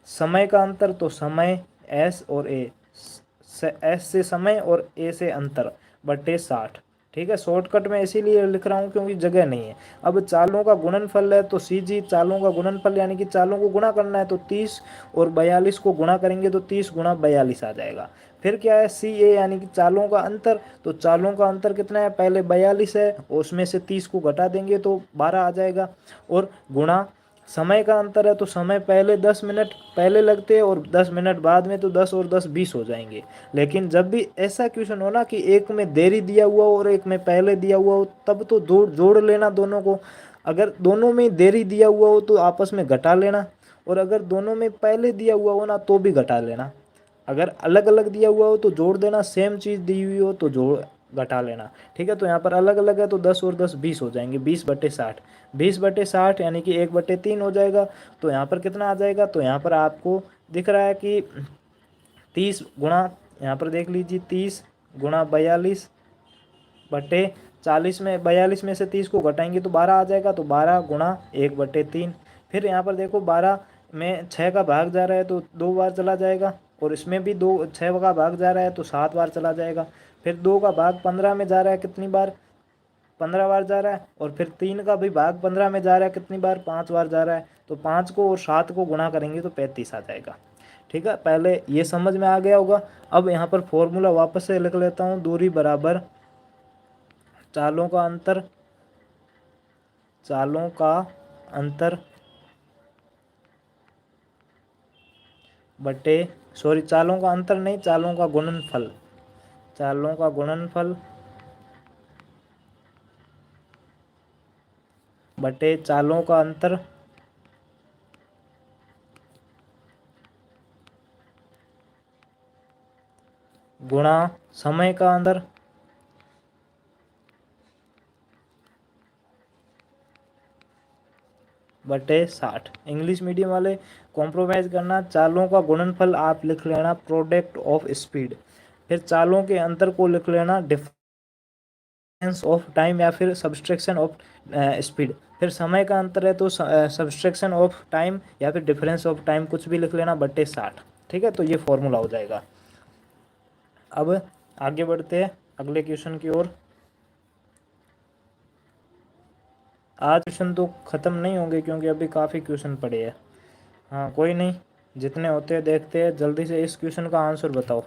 समय का अंतर, तो समय एस और ए, एस से समय और ए से अंतर, बटे 60, ठीक है। शॉर्टकट में इसीलिए लिख रहा हूँ क्योंकि जगह नहीं है। अब चालों का गुणनफल है तो सी जी चालों का गुणनफल, यानी कि चालों को गुणा करना है, तो 30 और 42 को गुणा करेंगे तो 30 गुणा 42 आ जाएगा। फिर क्या है, सी ए यानी कि चालों का अंतर, तो चालों का अंतर कितना है, पहले 42 है, और उसमें से 30 को घटा देंगे तो 12 आ जाएगा। और गुणा समय का अंतर है, तो समय पहले 10 मिनट पहले लगते हैं और 10 मिनट बाद में, तो 10 और 10 20 हो जाएंगे। लेकिन जब भी ऐसा क्वेश्चन हो ना कि एक में देरी दिया हुआ हो और एक में पहले दिया हुआ हो, तब तो जोड़ लेना दोनों को। अगर दोनों में देरी दिया हुआ हो तो आपस में घटा लेना, और अगर दोनों में पहले दिया हुआ हो ना तो भी घटा लेना। अगर अलग अलग दिया हुआ हो तो जोड़ देना, सेम चीज़ दी हुई हो तो जोड़ घटा लेना, ठीक है। तो यहाँ पर अलग अलग है तो 10 और 10 20 हो जाएंगे, 20/60, 20/60 यानी कि 1/3 हो जाएगा। तो यहाँ पर कितना आ जाएगा, तो यहाँ पर आपको दिख रहा है कि 30 गुणा, यहाँ पर देख लीजिए, 30 गुणा 42/40 में 42 में से 30 को घटाएंगे तो 12 आ जाएगा, तो 12 गुणा 1/3। फिर यहाँ पर देखो 12 में 6 का भाग जा रहा है तो 2 बार चला जाएगा, और इसमें भी 6 का भाग जा रहा है तो 7 बार चला जाएगा। फिर 2 का भाग 15 में जा रहा है, कितनी बार, 15 बार जा रहा है। और फिर 3 का भी भाग 15 में जा रहा है, कितनी बार, 5 बार जा रहा है। तो 5 को और 7 को गुणा करेंगे तो 35 आ जाएगा, ठीक है। पहले ये समझ में आ गया होगा। अब यहाँ पर फॉर्मूला वापस से लिख लेता हूँ, दूरी बराबर चालों का अंतर, चालों का अंतर बटे, सॉरी चालों का अंतर नहीं, चालों का गुणनफल, चालों का गुणनफल बटे चालों का अंतर गुणा समय का अंतर बटे 60। इंग्लिश मीडियम वाले कॉम्प्रोमाइज़ करना, चालों का गुणनफल आप लिख लेना प्रोडक्ट ऑफ स्पीड, फिर चालों के अंतर को लिख लेना डिफरेंस ऑफ टाइम या फिर सब्सट्रैक्शन ऑफ स्पीड। फिर समय का अंतर है तो सब्सट्रैक्शन ऑफ टाइम या फिर डिफरेंस ऑफ टाइम, कुछ भी लिख लेना, बटे 60, ठीक है। तो ये फॉर्मूला हो जाएगा। अब आगे बढ़ते हैं अगले क्वेश्चन की ओर। आज क्वेश्चन तो ख़त्म नहीं होंगे क्योंकि अभी काफ़ी क्वेश्चन पड़े हैं। हाँ कोई नहीं, जितने होते हैं देखते हैं। जल्दी से इस क्वेश्चन का आंसर बताओ।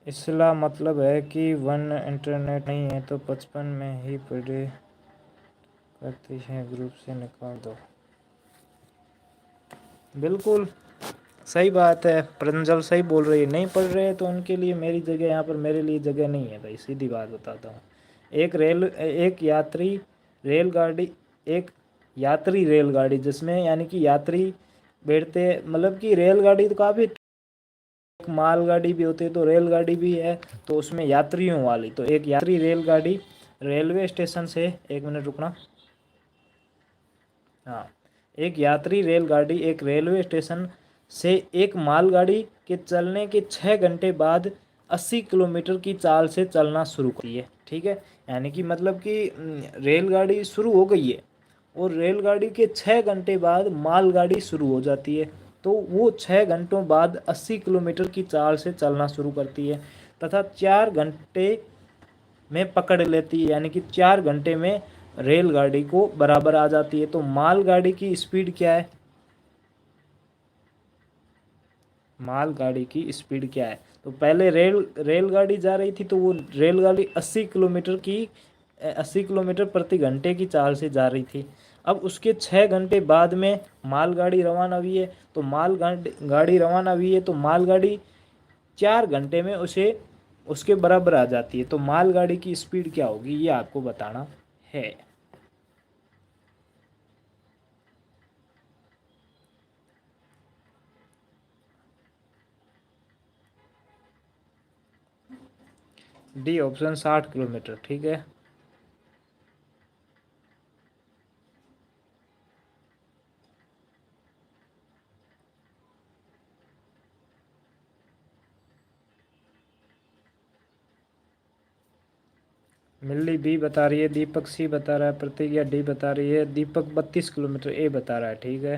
इसका मतलब है कि वन इंटरनेट नहीं है तो 55 में ही पढ़े करती है, ग्रुप से निकाल दो। बिल्कुल सही बात है, प्रंजल सही बोल रही है। नहीं पढ़ रहे हैं तो उनके लिए मेरी जगह यहाँ पर, मेरे लिए जगह नहीं है भाई, सीधी बात बताता हूँ। एक यात्री रेलगाड़ी जिसमें यानी कि यात्री बैठते, मतलब कि रेलगाड़ी तो काफ़ी, मालगाड़ी भी होती है तो रेलगाड़ी भी है, तो उसमें यात्रियों वाली, तो एक यात्री रेलगाड़ी रेलवे स्टेशन से, एक मिनट रुकना, हाँ, एक यात्री रेलगाड़ी एक रेलवे स्टेशन से एक मालगाड़ी के चलने के 6 घंटे बाद 80 किलोमीटर की चाल से चलना शुरू करती है। ठीक है, यानी कि मतलब कि रेलगाड़ी शुरू हो गई है और रेलगाड़ी के 6 घंटे बाद मालगाड़ी शुरू हो जाती है, तो वो 6 घंटों बाद 80 किलोमीटर की चाल से चलना शुरू करती है तथा 4 घंटे में पकड़ लेती है, यानी कि 4 घंटे में रेलगाड़ी को बराबर आ जाती है। तो मालगाड़ी की स्पीड क्या है, मालगाड़ी की स्पीड क्या है? तो पहले रेलगाड़ी जा रही थी तो वो रेलगाड़ी 80 किलोमीटर प्रति घंटे की चाल से जा रही थी। अब उसके 6 घंटे बाद में मालगाड़ी रवाना हुई है, तो मालगाड़ी रवाना हुई है तो मालगाड़ी 4 घंटे में उसे उसके बराबर आ जाती है। तो मालगाड़ी की स्पीड क्या होगी ये आपको बताना है। डी ऑप्शन 60 किलोमीटर, ठीक है। मिल्ली बी बता रही है, दीपक सी बता रहा है, प्रतिज्ञा डी बता रही है, दीपक 32 किलोमीटर ए बता रहा है, ठीक है।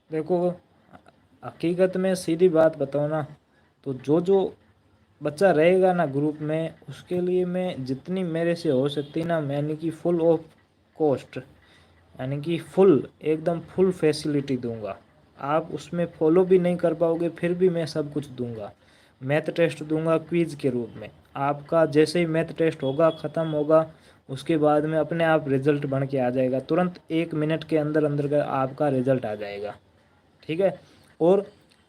देखो हकीकत में सीधी बात बताओ ना, तो जो जो बच्चा रहेगा ना ग्रुप में उसके लिए मैं जितनी मेरे से हो सकती ना, यानी कि फुल ऑफ कॉस्ट, यानी कि फुल एकदम फुल फैसिलिटी दूंगा। आप उसमें फॉलो भी नहीं कर पाओगे फिर भी मैं सब कुछ दूंगा। मैथ टेस्ट दूंगा क्विज के रूप में, आपका जैसे ही मैथ टेस्ट होगा ख़त्म होगा उसके बाद में अपने आप रिजल्ट बन के आ जाएगा, तुरंत 1 मिनट के अंदर अंदर का आपका रिजल्ट आ जाएगा। ठीक है, और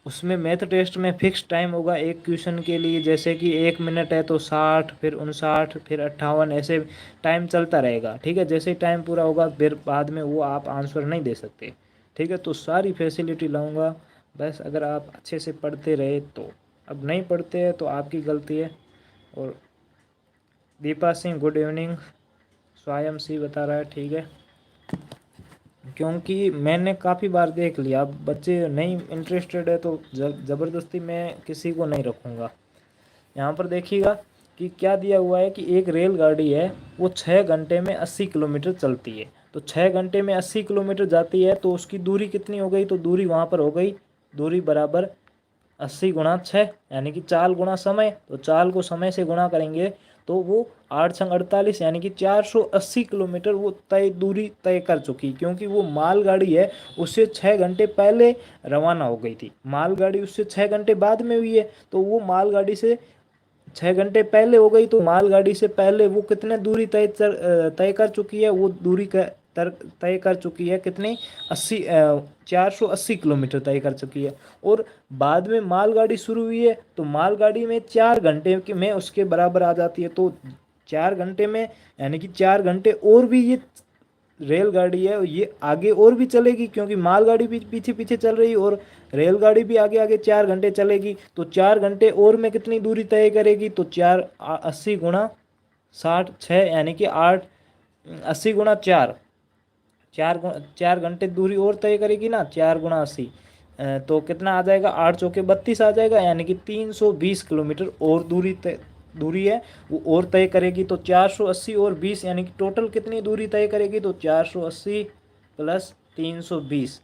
उसमें मैथ टेस्ट में फिक्स टाइम होगा एक क्वेश्चन के लिए, जैसे कि 1 मिनट है तो 60, फिर 59, फिर 58, ऐसे टाइम चलता रहेगा। ठीक है, जैसे ही टाइम पूरा होगा फिर बाद में वो आप आंसर नहीं दे सकते। ठीक है, तो सारी फैसिलिटी लाऊंगा, बस अगर आप अच्छे से पढ़ते रहे तो। अब नहीं पढ़ते हैं तो आपकी गलती है। और दीपा सिंह गुड इवनिंग, स्वयं सी बता रहा है, ठीक है। क्योंकि मैंने काफ़ी बार देख लिया, अब बच्चे नहीं इंटरेस्टेड है तो ज़बरदस्ती मैं किसी को नहीं रखूँगा। यहाँ पर देखिएगा कि क्या दिया हुआ है कि एक रेलगाड़ी है वो 6 घंटे में 80 किलोमीटर चलती है, तो 6 घंटे में 80 किलोमीटर जाती है तो उसकी दूरी कितनी हो गई, तो दूरी वहाँ पर हो गई, दूरी बराबर 80 × 6, यानी कि चाल गुणा समय, तो चाल को समय से गुणा करेंगे तो वो 8×48 यानी कि 480 किलोमीटर वो तय दूरी तय कर चुकी, क्योंकि वो मालगाड़ी है उससे 6 घंटे पहले रवाना हो गई थी। मालगाड़ी उससे 6 घंटे बाद में हुई है, तो वो मालगाड़ी से 6 घंटे पहले हो गई, तो मालगाड़ी से पहले वो कितने दूरी तय कर चुकी है, वो दूरी तय कर चुकी है कितनी, 480 किलोमीटर तय कर चुकी है। और बाद में मालगाड़ी शुरू हुई है तो मालगाड़ी में 4 घंटे में उसके बराबर आ जाती है, तो 4 घंटे में यानी कि 4 घंटे और भी ये रेलगाड़ी है ये आगे और भी चलेगी, क्योंकि मालगाड़ी भी पीछे पीछे चल रही है और रेलगाड़ी भी आगे आगे 4 घंटे चलेगी, तो 4 घंटे और में कितनी दूरी तय करेगी, तो 80 × 60 6 यानी कि 80 × 4, 4 घंटे दूरी और तय करेगी ना, 4 × 80, तो कितना आ जाएगा, 8 × 4 = 32 आ जाएगा, यानी कि 320 किलोमीटर और दूरी है वो और तय करेगी। तो 480 और 20 यानी कि टोटल कितनी दूरी तय करेगी, तो 480 + 320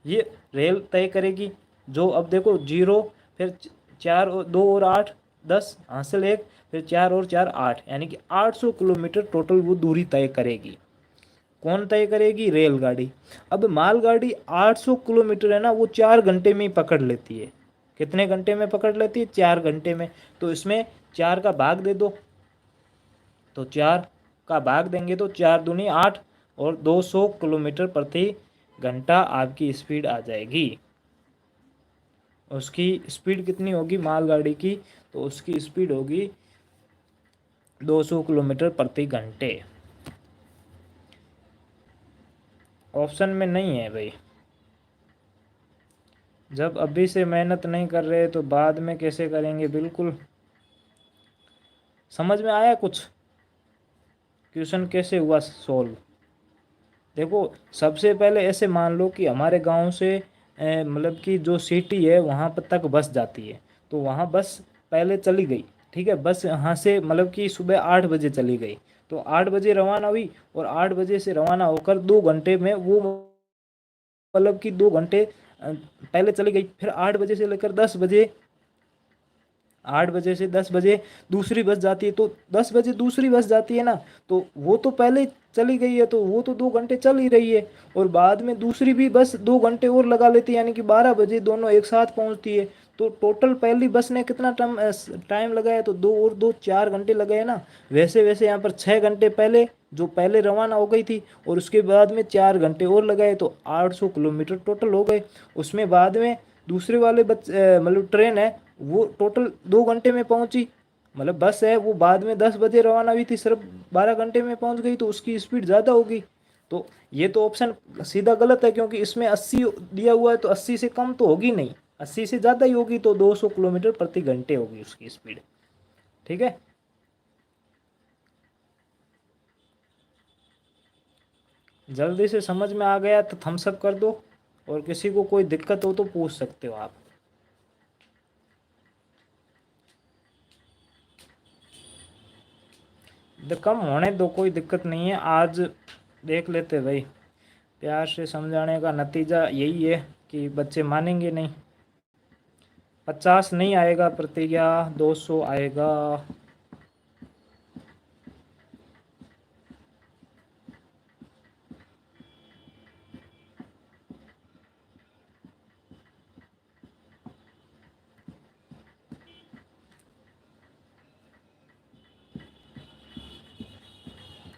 ये रेल तय करेगी। जो अब देखो 0, फिर 4 और 2 और 8 10 हासिल 1, फिर 4 और 4 8, यानी कि 800 किलोमीटर टोटल वो दूरी तय करेगी। कौन तय करेगी? रेलगाड़ी। अब मालगाड़ी 800 किलोमीटर है ना, वो 4 घंटे में ही पकड़ लेती है। कितने घंटे में पकड़ लेती है? 4 घंटे में। तो इसमें 4 का भाग दे दो, तो 4 का भाग देंगे तो 4 दूनी 8 और 200 किलोमीटर प्रति घंटा आपकी स्पीड आ जाएगी। उसकी स्पीड कितनी होगी मालगाड़ी की? तो उसकी स्पीड होगी 200 किलोमीटर प्रति घंटे। ऑप्शन में नहीं है भाई। जब अभी से मेहनत नहीं कर रहे तो बाद में कैसे करेंगे? बिल्कुल। समझ में आया कुछ? क्वेश्चन कैसे हुआ सॉल्व? देखो, सबसे पहले ऐसे मान लो कि हमारे गांव से मतलब कि जो सिटी है वहाँ पर तक बस जाती है, तो वहाँ बस पहले चली गई। ठीक है, बस यहाँ से मतलब कि सुबह 8 बजे चली गई, तो 8 बजे रवाना हुई और 8 बजे से रवाना होकर 2 घंटे में वो मतलब कि 2 घंटे पहले चली गई। फिर 8 बजे से लेकर 10 बजे, 8 बजे से 10 बजे दूसरी बस जाती है, तो 10 बजे दूसरी बस जाती है ना, तो वो तो पहले चली गई है, तो वो तो 2 घंटे चल ही रही है। और बाद में दूसरी भी बस 2 घंटे और लगा लेती है, यानी कि 12 बजे दोनों एक साथ पहुंचती है। तो टोटल पहली बस ने कितना टाइम लगाया? तो 2 और 2 4 घंटे लगाए ना। वैसे वैसे यहाँ पर 6 घंटे पहले, जो पहले रवाना हो गई थी, और उसके बाद में 4 घंटे और लगाए, तो 800 किलोमीटर टोटल हो गए। उसमें बाद में दूसरे वाले मतलब ट्रेन है, वो टोटल 2 घंटे में पहुंची। मतलब बस है वो बाद में 10 बजे रवाना हुई थी, सिर्फ 12 घंटे में पहुंच गई, तो उसकी स्पीड ज़्यादा होगी। तो ये तो ऑप्शन सीधा गलत है, क्योंकि इसमें 80 दिया हुआ है, तो 80 से कम तो होगी नहीं, 80 से ज़्यादा ही होगी, तो 200 किलोमीटर प्रति घंटे होगी उसकी स्पीड। ठीक है, जल्दी से समझ में आ गया तो थम्स अप कर दो, और किसी को कोई दिक्कत हो तो पूछ सकते हो आप। कम होने दो, कोई दिक्कत नहीं है, आज देख लेते भाई। प्यार से समझाने का नतीजा यही है कि बच्चे मानेंगे नहीं। 50 नहीं आएगा प्रतिज्ञा, 200 आएगा।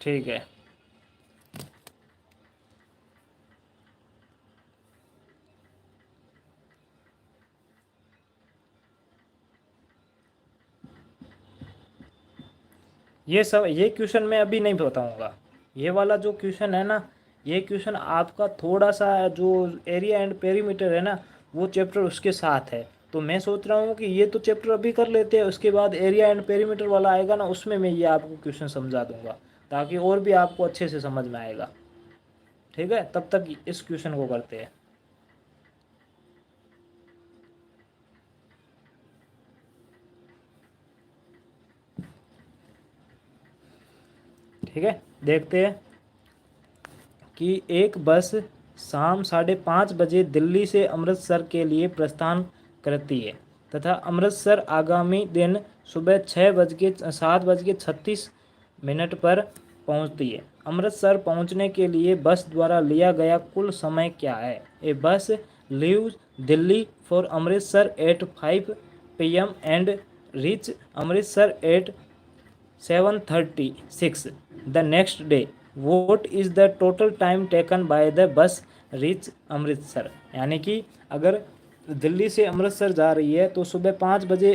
ठीक है, ये सब ये क्वेश्चन मैं अभी नहीं बताऊंगा। ये वाला जो क्वेश्चन है ना, ये क्वेश्चन आपका थोड़ा सा जो एरिया एंड पेरीमीटर है ना, वो चैप्टर उसके साथ है। तो मैं सोच रहा हूँ कि ये तो चैप्टर अभी कर लेते हैं, उसके बाद एरिया एंड पेरीमीटर वाला आएगा ना, उसमें मैं ये आपको क्वेश्चन समझा दूंगा, ताकि और भी आपको अच्छे से समझ में आएगा। ठीक है, तब तक इस क्वेश्चन को करते हैं। ठीक है, देखते हैं कि एक बस शाम 5:30 बजे दिल्ली से अमृतसर के लिए प्रस्थान करती है तथा अमृतसर आगामी दिन सुबह 7:36 पर पहुंचती है। अमृतसर पहुंचने के लिए बस द्वारा लिया गया कुल समय क्या है? A bus leaves Delhi for Amritsar at 5 PM and reach Amritsar at 7:36 the next day. What is the total time taken by the bus reach Amritsar? यानी कि अगर दिल्ली से अमृतसर जा रही है तो सुबह 5 बजे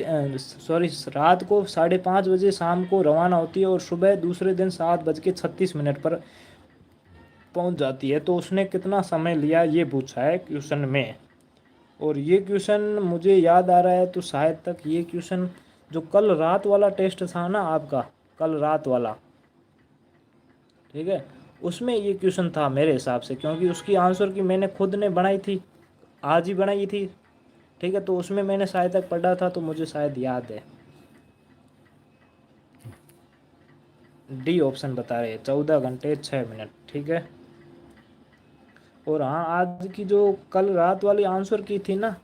रात को 5:30 बजे शाम को रवाना होती है, और सुबह दूसरे दिन 7:36 पर पहुंच जाती है। तो उसने कितना समय लिया ये पूछा है क्वेश्चन में। और ये क्वेश्चन मुझे याद आ रहा है, तो शायद तक ये क्वेश्चन जो कल रात वाला टेस्ट था ना आपका, कल रात वाला, ठीक है, उसमें ये क्वेश्चन था मेरे हिसाब से, क्योंकि उसकी आंसर की मैंने खुद ने बनाई थी, आज ही बनाई थी। ठीक है, तो उसमें मैंने शायद तक पढ़ा था, तो मुझे शायद याद है। डी ऑप्शन बता रहे हैं 14 घंटे 6 मिनट। ठीक है, और हाँ, आज की जो कल रात वाली आंसर की थी ना,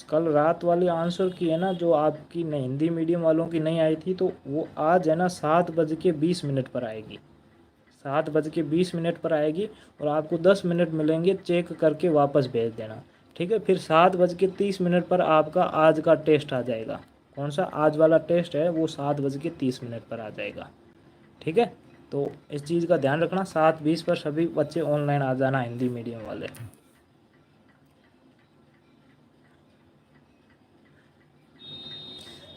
कल रात वाली आंसर की है ना, जो आपकी नहीं हिंदी मीडियम वालों की नहीं आई थी, तो वो आज है ना 7:20 पर आएगी। 7:20 पर आएगी और आपको 10 मिनट मिलेंगे चेक करके वापस भेज देना। ठीक है, फिर 7:30 पर आपका आज का टेस्ट आ जाएगा। कौन सा आज वाला टेस्ट है वो 7:30 पर आ जाएगा। ठीक है, तो इस चीज़ का ध्यान रखना, 7:20 पर सभी बच्चे ऑनलाइन आ जाना, हिंदी मीडियम वाले।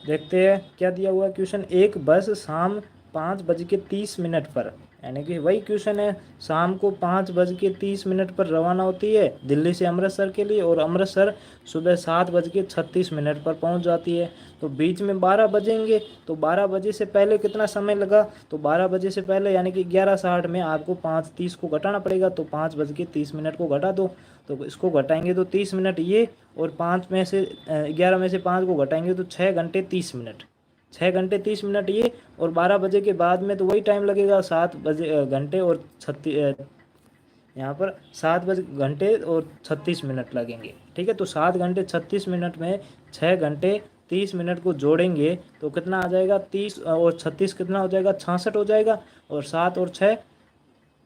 देखते हैं क्या दिया हुआ है क्वेश्चन। एक बस शाम 5:30 पर, यानी कि वही क्वेश्चन है, शाम को 5:30 पर रवाना होती है दिल्ली से अमृतसर के लिए, और अमृतसर सुबह 7:36 पर पहुंच जाती है। तो बीच में 12 बजेंगे, तो 12 बजे से पहले कितना समय लगा, तो 12 बजे से पहले यानी कि 11:60 में आपको 5:30 को घटाना पड़ेगा, तो 5:30 को घटा दो, तो इसको घटाएंगे तो 30 मिनट ये, और 11 में से 5 को घटाएंगे तो 6 घंटे 30 मिनट, 6 घंटे 30 मिनट ये, और 12 बजे के बाद में तो वही टाइम लगेगा, 7 घंटे और 36, यहाँ पर 7 घंटे और 36 मिनट लगेंगे। ठीक है, तो 7 घंटे 36 मिनट में 6 घंटे 30 मिनट को जोड़ेंगे तो कितना आ जाएगा, 30 और 36 कितना हो जाएगा, 66 हो जाएगा, और 7 और 6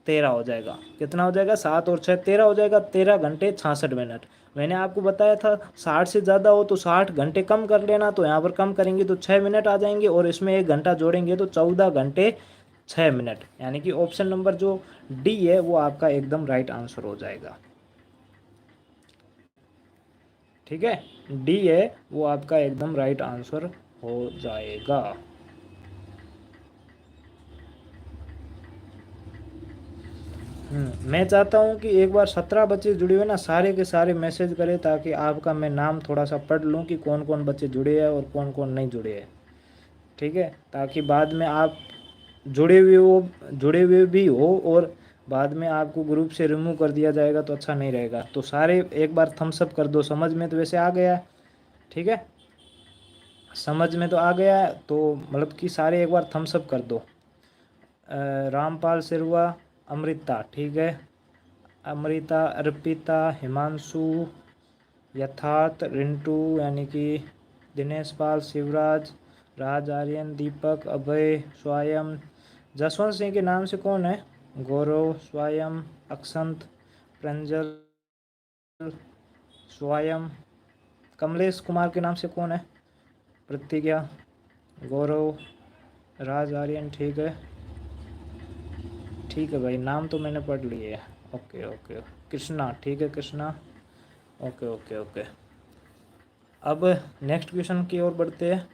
13 हो जाएगा। कितना हो जाएगा, 7 और 6 13 हो जाएगा, 13 घंटे 66 मिनट। मैंने आपको बताया था 60 से ज़्यादा हो तो 60 घंटे कम कर लेना, तो यहाँ पर कम करेंगे तो 6 मिनट आ जाएंगे, और इसमें 1 घंटा जोड़ेंगे तो 14 घंटे 6 मिनट, यानी कि ऑप्शन नंबर जो डी है वो आपका एकदम राइट आंसर हो जाएगा। ठीक है, डी है वो आपका एकदम राइट आंसर हो जाएगा। मैं चाहता हूँ कि एक बार 17 बच्चे जुड़े हुए ना सारे के सारे मैसेज करें, ताकि आपका मैं नाम थोड़ा सा पढ़ लूँ कि कौन कौन बच्चे जुड़े हैं और कौन कौन नहीं जुड़े हैं। ठीक है, ताकि बाद में आप जुड़े हुए भी हो और बाद में आपको ग्रुप से रिमूव कर दिया जाएगा तो अच्छा नहीं रहेगा। तो सारे एक बार थम्स अप कर दो, समझ में तो वैसे आ गया है। ठीक है, समझ में तो आ गया है, तो मतलब कि सारे एक बार थम्स अप कर दो। रामपाल सिरवा, अमृता, ठीक है, अमृता, अर्पिता, हिमांशु, यथार्थ, रिंटू यानी कि दिनेश पाल, शिवराज, राज, आर्यन, दीपक, अभय, स्वयं, जसवंत सिंह के नाम से कौन है, गौरव, स्वयं, अक्षंत, प्रंजल, स्वयं, कमलेश कुमार के नाम से कौन है, प्रतिज्ञा, गौरव, राज, आर्यन, ठीक है भाई, नाम तो मैंने पढ़ लिए है। ओके ओके, कृष्णा, ठीक है कृष्णा, ओके ओके ओके। अब नेक्स्ट क्वेश्चन की ओर बढ़ते हैं।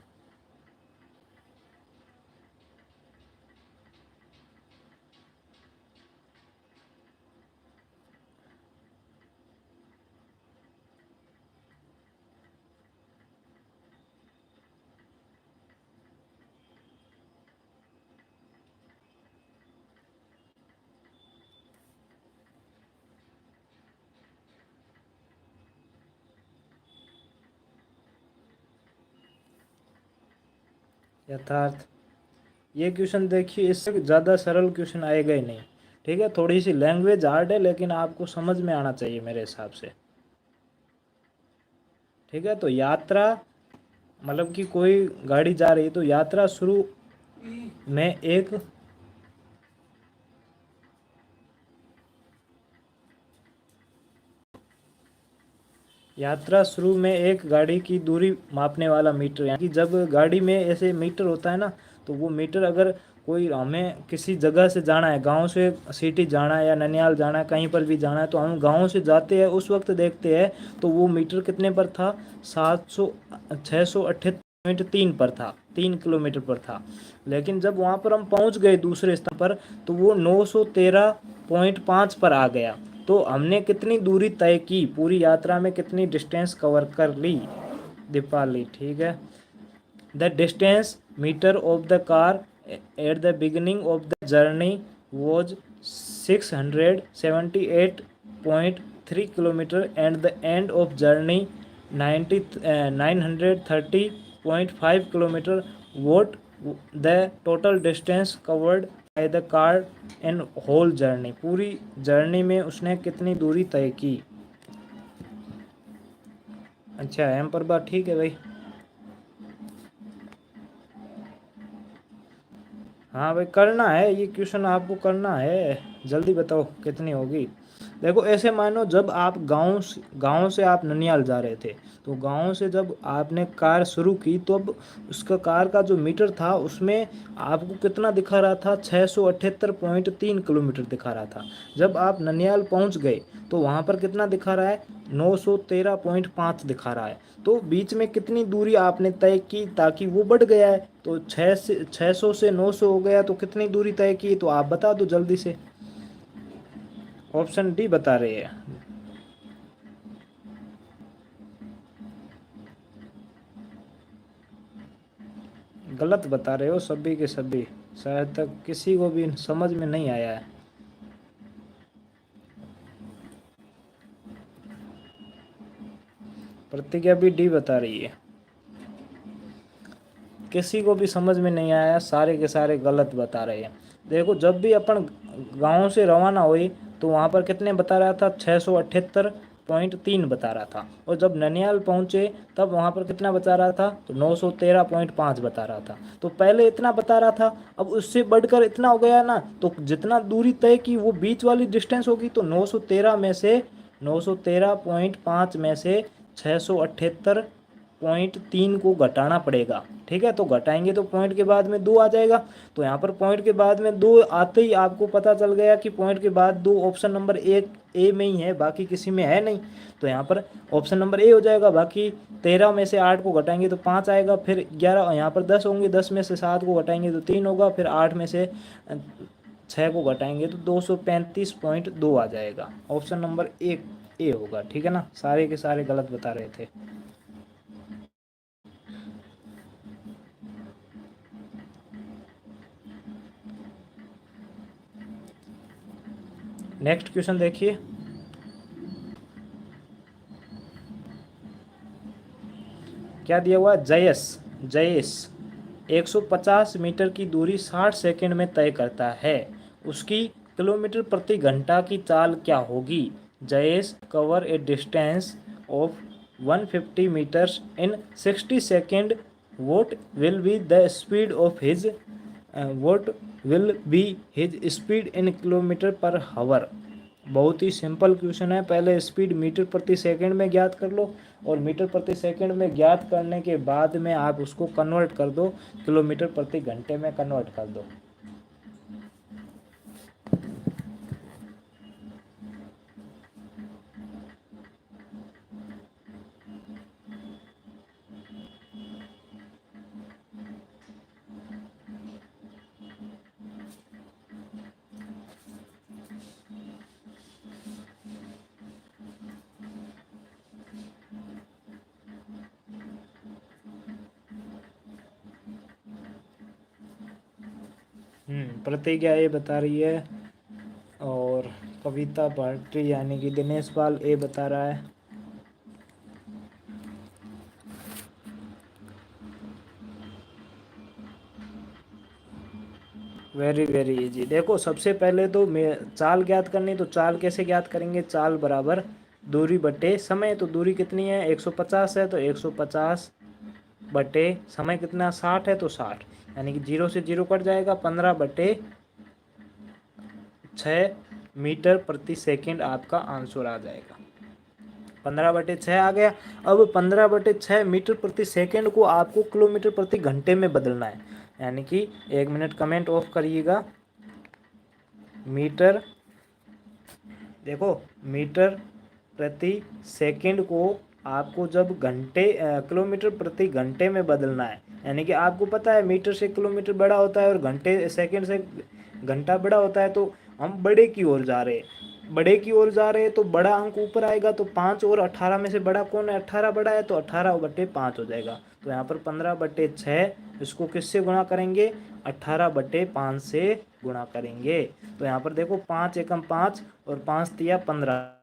यथार्थ, ये क्वेश्चन देखिए, इससे ज़्यादा सरल क्वेश्चन आएगा ही नहीं। ठीक है, थोड़ी सी लैंग्वेज हार्ड है लेकिन आपको समझ में आना चाहिए मेरे हिसाब से। ठीक है, तो यात्रा मतलब कि कोई गाड़ी जा रही है तो यात्रा शुरू में एक यात्रा शुरू में एक गाड़ी की दूरी मापने वाला मीटर, यानी कि जब गाड़ी में ऐसे मीटर होता है ना, तो वो मीटर अगर कोई हमें किसी जगह से जाना है, गांव से सिटी जाना है या ननियाल जाना है, कहीं पर भी जाना है, तो हम गांव से जाते हैं उस वक्त देखते हैं तो वो मीटर कितने पर था, 638.3 पर था, 3 किलोमीटर पर था। लेकिन जब वहाँ पर हम पहुँच गए दूसरे स्थान पर तो वो 913.5 पर आ गया। तो हमने कितनी दूरी तय की, पूरी यात्रा में कितनी डिस्टेंस कवर कर ली, दीपाली, ठीक है। The distance metre of the car at the beginning of the journey was 678.3 kilometre and the end of journey 930.5 kilometre. What the total distance covered by the car in whole journey, पूरी journey में उसने कितनी दूरी तय की। अच्छा, M पर बात, ठीक है भाई। हाँ भाई करना है, ये क्वेश्चन आपको करना है, जल्दी बताओ कितनी होगी। देखो ऐसे मानो जब आप गांव से आप ननियाल जा रहे थे, तो गांव से जब आपने कार शुरू की तो अब उसका कार का जो मीटर था उसमें आपको कितना दिखा रहा था, 678.3 किलोमीटर दिखा रहा था। जब आप ननियाल पहुंच गए तो वहां पर कितना दिखा रहा है, 913.5 दिखा रहा है। तो बीच में कितनी दूरी आपने तय की, ताकि वो बढ़ गया है, तो 600 से 900 हो गया, तो कितनी दूरी तय की तो आप बता दो जल्दी से। ऑप्शन डी बता रहे हैं। गलत बता रहे हो सभी के सभी, शायद तक किसी को भी समझ में नहीं आया है। प्रतिज्ञा भी डी बता रही है, किसी को भी समझ में नहीं आया, सारे के सारे गलत बता रहे हैं। देखो जब भी अपन गांव से रवाना हुई तो वहां पर कितने बता रहा था, 678.3 बता रहा था, और जब ननियाल पहुंचे तब वहां पर कितना बता रहा था, तो 913.5 बता रहा था। तो पहले इतना बता रहा था, अब उससे बढ़कर इतना हो गया ना, तो जितना दूरी तय की वो बीच वाली डिस्टेंस होगी, तो 913 में से 678.3 को घटाना पड़ेगा। ठीक है, तो घटाएंगे तो पॉइंट के बाद में 2 आ जाएगा। तो यहाँ पर पॉइंट के बाद में 2 आते ही आपको पता चल गया कि पॉइंट के बाद 2 ऑप्शन नंबर एक ए में ही है, बाकी किसी में है नहीं। तो यहाँ पर ऑप्शन नंबर ए हो जाएगा। बाकी 13 में से 8 को घटाएंगे तो 5 आएगा, फिर 11 यहाँ पर 10 होंगे, 10 में से 7 को घटाएंगे तो 3 होगा, फिर 8 में से 6 को घटाएंगे तो 235.2 आ जाएगा। ऑप्शन नंबर एक ए होगा। ठीक है ना, सारे के सारे गलत बता रहे थे। नेक्स्ट क्वेश्चन देखिए। क्या दिया हुआ है, जयस जयेश 150 मीटर की दूरी 60 सेकंड में तय करता है, उसकी किलोमीटर प्रति घंटा की चाल क्या होगी। Jayesh cover a distance of 150 metres in 60 second, what will be the speed of his what will be his speed in kilometre पर हावर। बहुत ही सिंपल क्वेश्चन है, पहले स्पीड मीटर प्रति सेकंड में ज्ञात कर लो, और मीटर प्रति सेकंड में ज्ञात करने के बाद में आप उसको कन्वर्ट कर दो, किलोमीटर प्रति घंटे में कन्वर्ट कर दो। प्रतिज्ञा ए बता रही है, और कविता भाटी यानी कि दिनेश पाल ए बता रहा है। Very very easy. देखो सबसे पहले तो मैं चाल ज्ञात करनी, तो चाल कैसे ज्ञात करेंगे, चाल बराबर दूरी बटे समय। तो दूरी कितनी है, 150 है, तो 150 बटे समय कितना, 60 है, तो 60, यानी कि 0 से 0 कट जाएगा, 15 बटे 6 मीटर प्रति सेकंड आपका आंसर आ जाएगा। 15 बटे 6 आ गया। अब 15 बटे 6 मीटर प्रति सेकंड को आपको किलोमीटर प्रति घंटे में बदलना है, यानी कि 1 मिनट कमेंट ऑफ करिएगा। मीटर, देखो मीटर प्रति सेकंड को आपको जब किलोमीटर प्रति घंटे में बदलना है, यानी कि आपको पता है मीटर से किलोमीटर बड़ा होता है और घंटे सेकंड से घंटा बड़ा होता है, तो हम बड़े की ओर जा रहे हैं, बड़े की ओर जा रहे हैं, तो बड़ा अंक ऊपर आएगा। तो 5 और 18 में से बड़ा कौन है, 18 बड़ा है, तो 18 बटे 5 हो जाएगा। तो यहाँ पर 15 बटे 6, इसको किससे गुणा करेंगे, 18 बटे 5 से गुणा करेंगे। तो यहाँ पर देखो 5 एकम 5 और 5 तिया 15,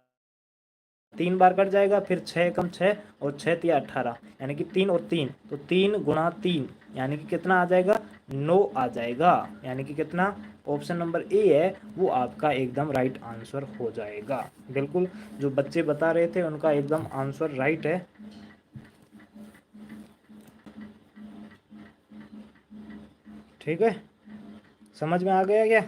3 बार कट जाएगा, फिर 6 एकम 6 और 6 तिया 18, यानी कि 3 और 3, तो 3 गुणा 3, यानी कि कितना आ जाएगा, 9 आ जाएगा। यानी कि कितना, ऑप्शन नंबर ए है वो आपका एकदम राइट आंसर हो जाएगा। बिल्कुल जो बच्चे बता रहे थे उनका एकदम आंसर राइट है। ठीक है, समझ में आ गया क्या?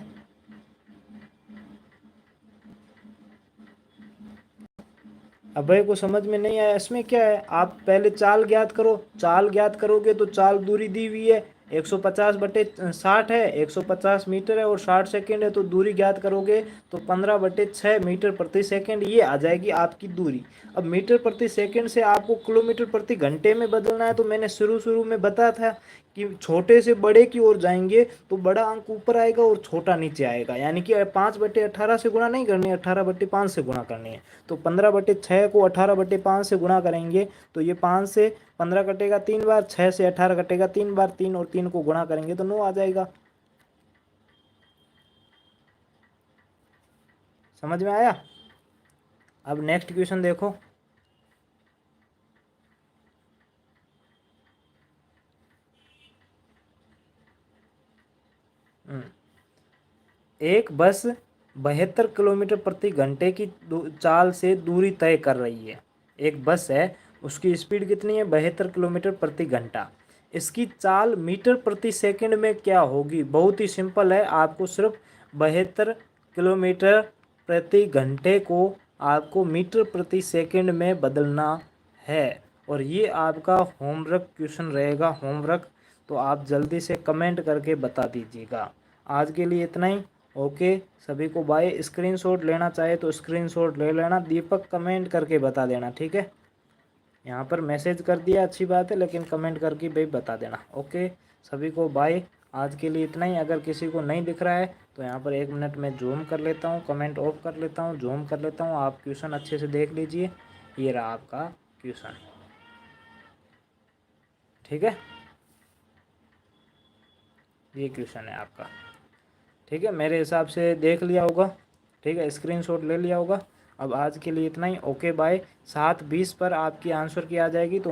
अभय को समझ में नहीं आया? इसमें क्या है, आप पहले चाल ज्ञात करो, चाल ज्ञात करोगे तो चाल दूरी दी हुई है 150/60 है, 150 मीटर है और 60 सेकेंड है, तो दूरी ज्ञात करोगे तो 15/6 मीटर प्रति सेकेंड ये आ जाएगी आपकी दूरी। अब मीटर प्रति सेकेंड से आपको किलोमीटर प्रति घंटे में बदलना है, तो मैंने शुरू में बताया था कि छोटे से बड़े की ओर जाएंगे तो बड़ा अंक ऊपर आएगा और छोटा नीचे आएगा, यानी कि 5/18 से गुणा नहीं करनी है, 18/5 से गुणा करनी है। तो 15/6 को 18/5 से गुणा करेंगे तो ये 5 से 15 कटेगा 3 बार, 6 से 18 कटेगा 3 बार, 3 और 3 को गुणा करेंगे तो 9 आ जाएगा। समझ में आया? अब नेक्स्ट क्वेश्चन देखो। एक बस 72 किलोमीटर प्रति घंटे की चाल से दूरी तय कर रही है। एक बस है, उसकी स्पीड कितनी है? 72 किलोमीटर प्रति घंटा। इसकी चाल मीटर प्रति सेकंड में क्या होगी? बहुत ही सिंपल है, आपको सिर्फ 72 किलोमीटर प्रति घंटे को आपको मीटर प्रति सेकंड में बदलना है। और ये आपका होमवर्क क्वेश्चन रहेगा, होमवर्क। तो आप जल्दी से कमेंट करके बता दीजिएगा। आज के लिए इतना ही। ओके, सभी को बाय। स्क्रीनशॉट लेना चाहे तो स्क्रीनशॉट ले लेना। दीपक कमेंट करके बता देना, ठीक है? यहाँ पर मैसेज कर दिया, अच्छी बात है, लेकिन कमेंट करके भाई बता देना। ओके, सभी को बाय। आज के लिए इतना ही। अगर किसी को नहीं दिख रहा है तो यहाँ पर 1 मिनट में जूम कर लेता हूँ, कमेंट ऑफ कर लेता हूँ, जूम कर लेता हूँ। आप क्वेश्चन अच्छे से देख लीजिए। ये रहा आपका क्वेश्चन, ठीक है? ये क्वेश्चन है आपका, ठीक है? मेरे हिसाब से देख लिया होगा, ठीक है? स्क्रीनशॉट ले लिया होगा। अब आज के लिए इतना ही। Okay bye. 7:20 पर आपकी आंसर की आ जाएगी तो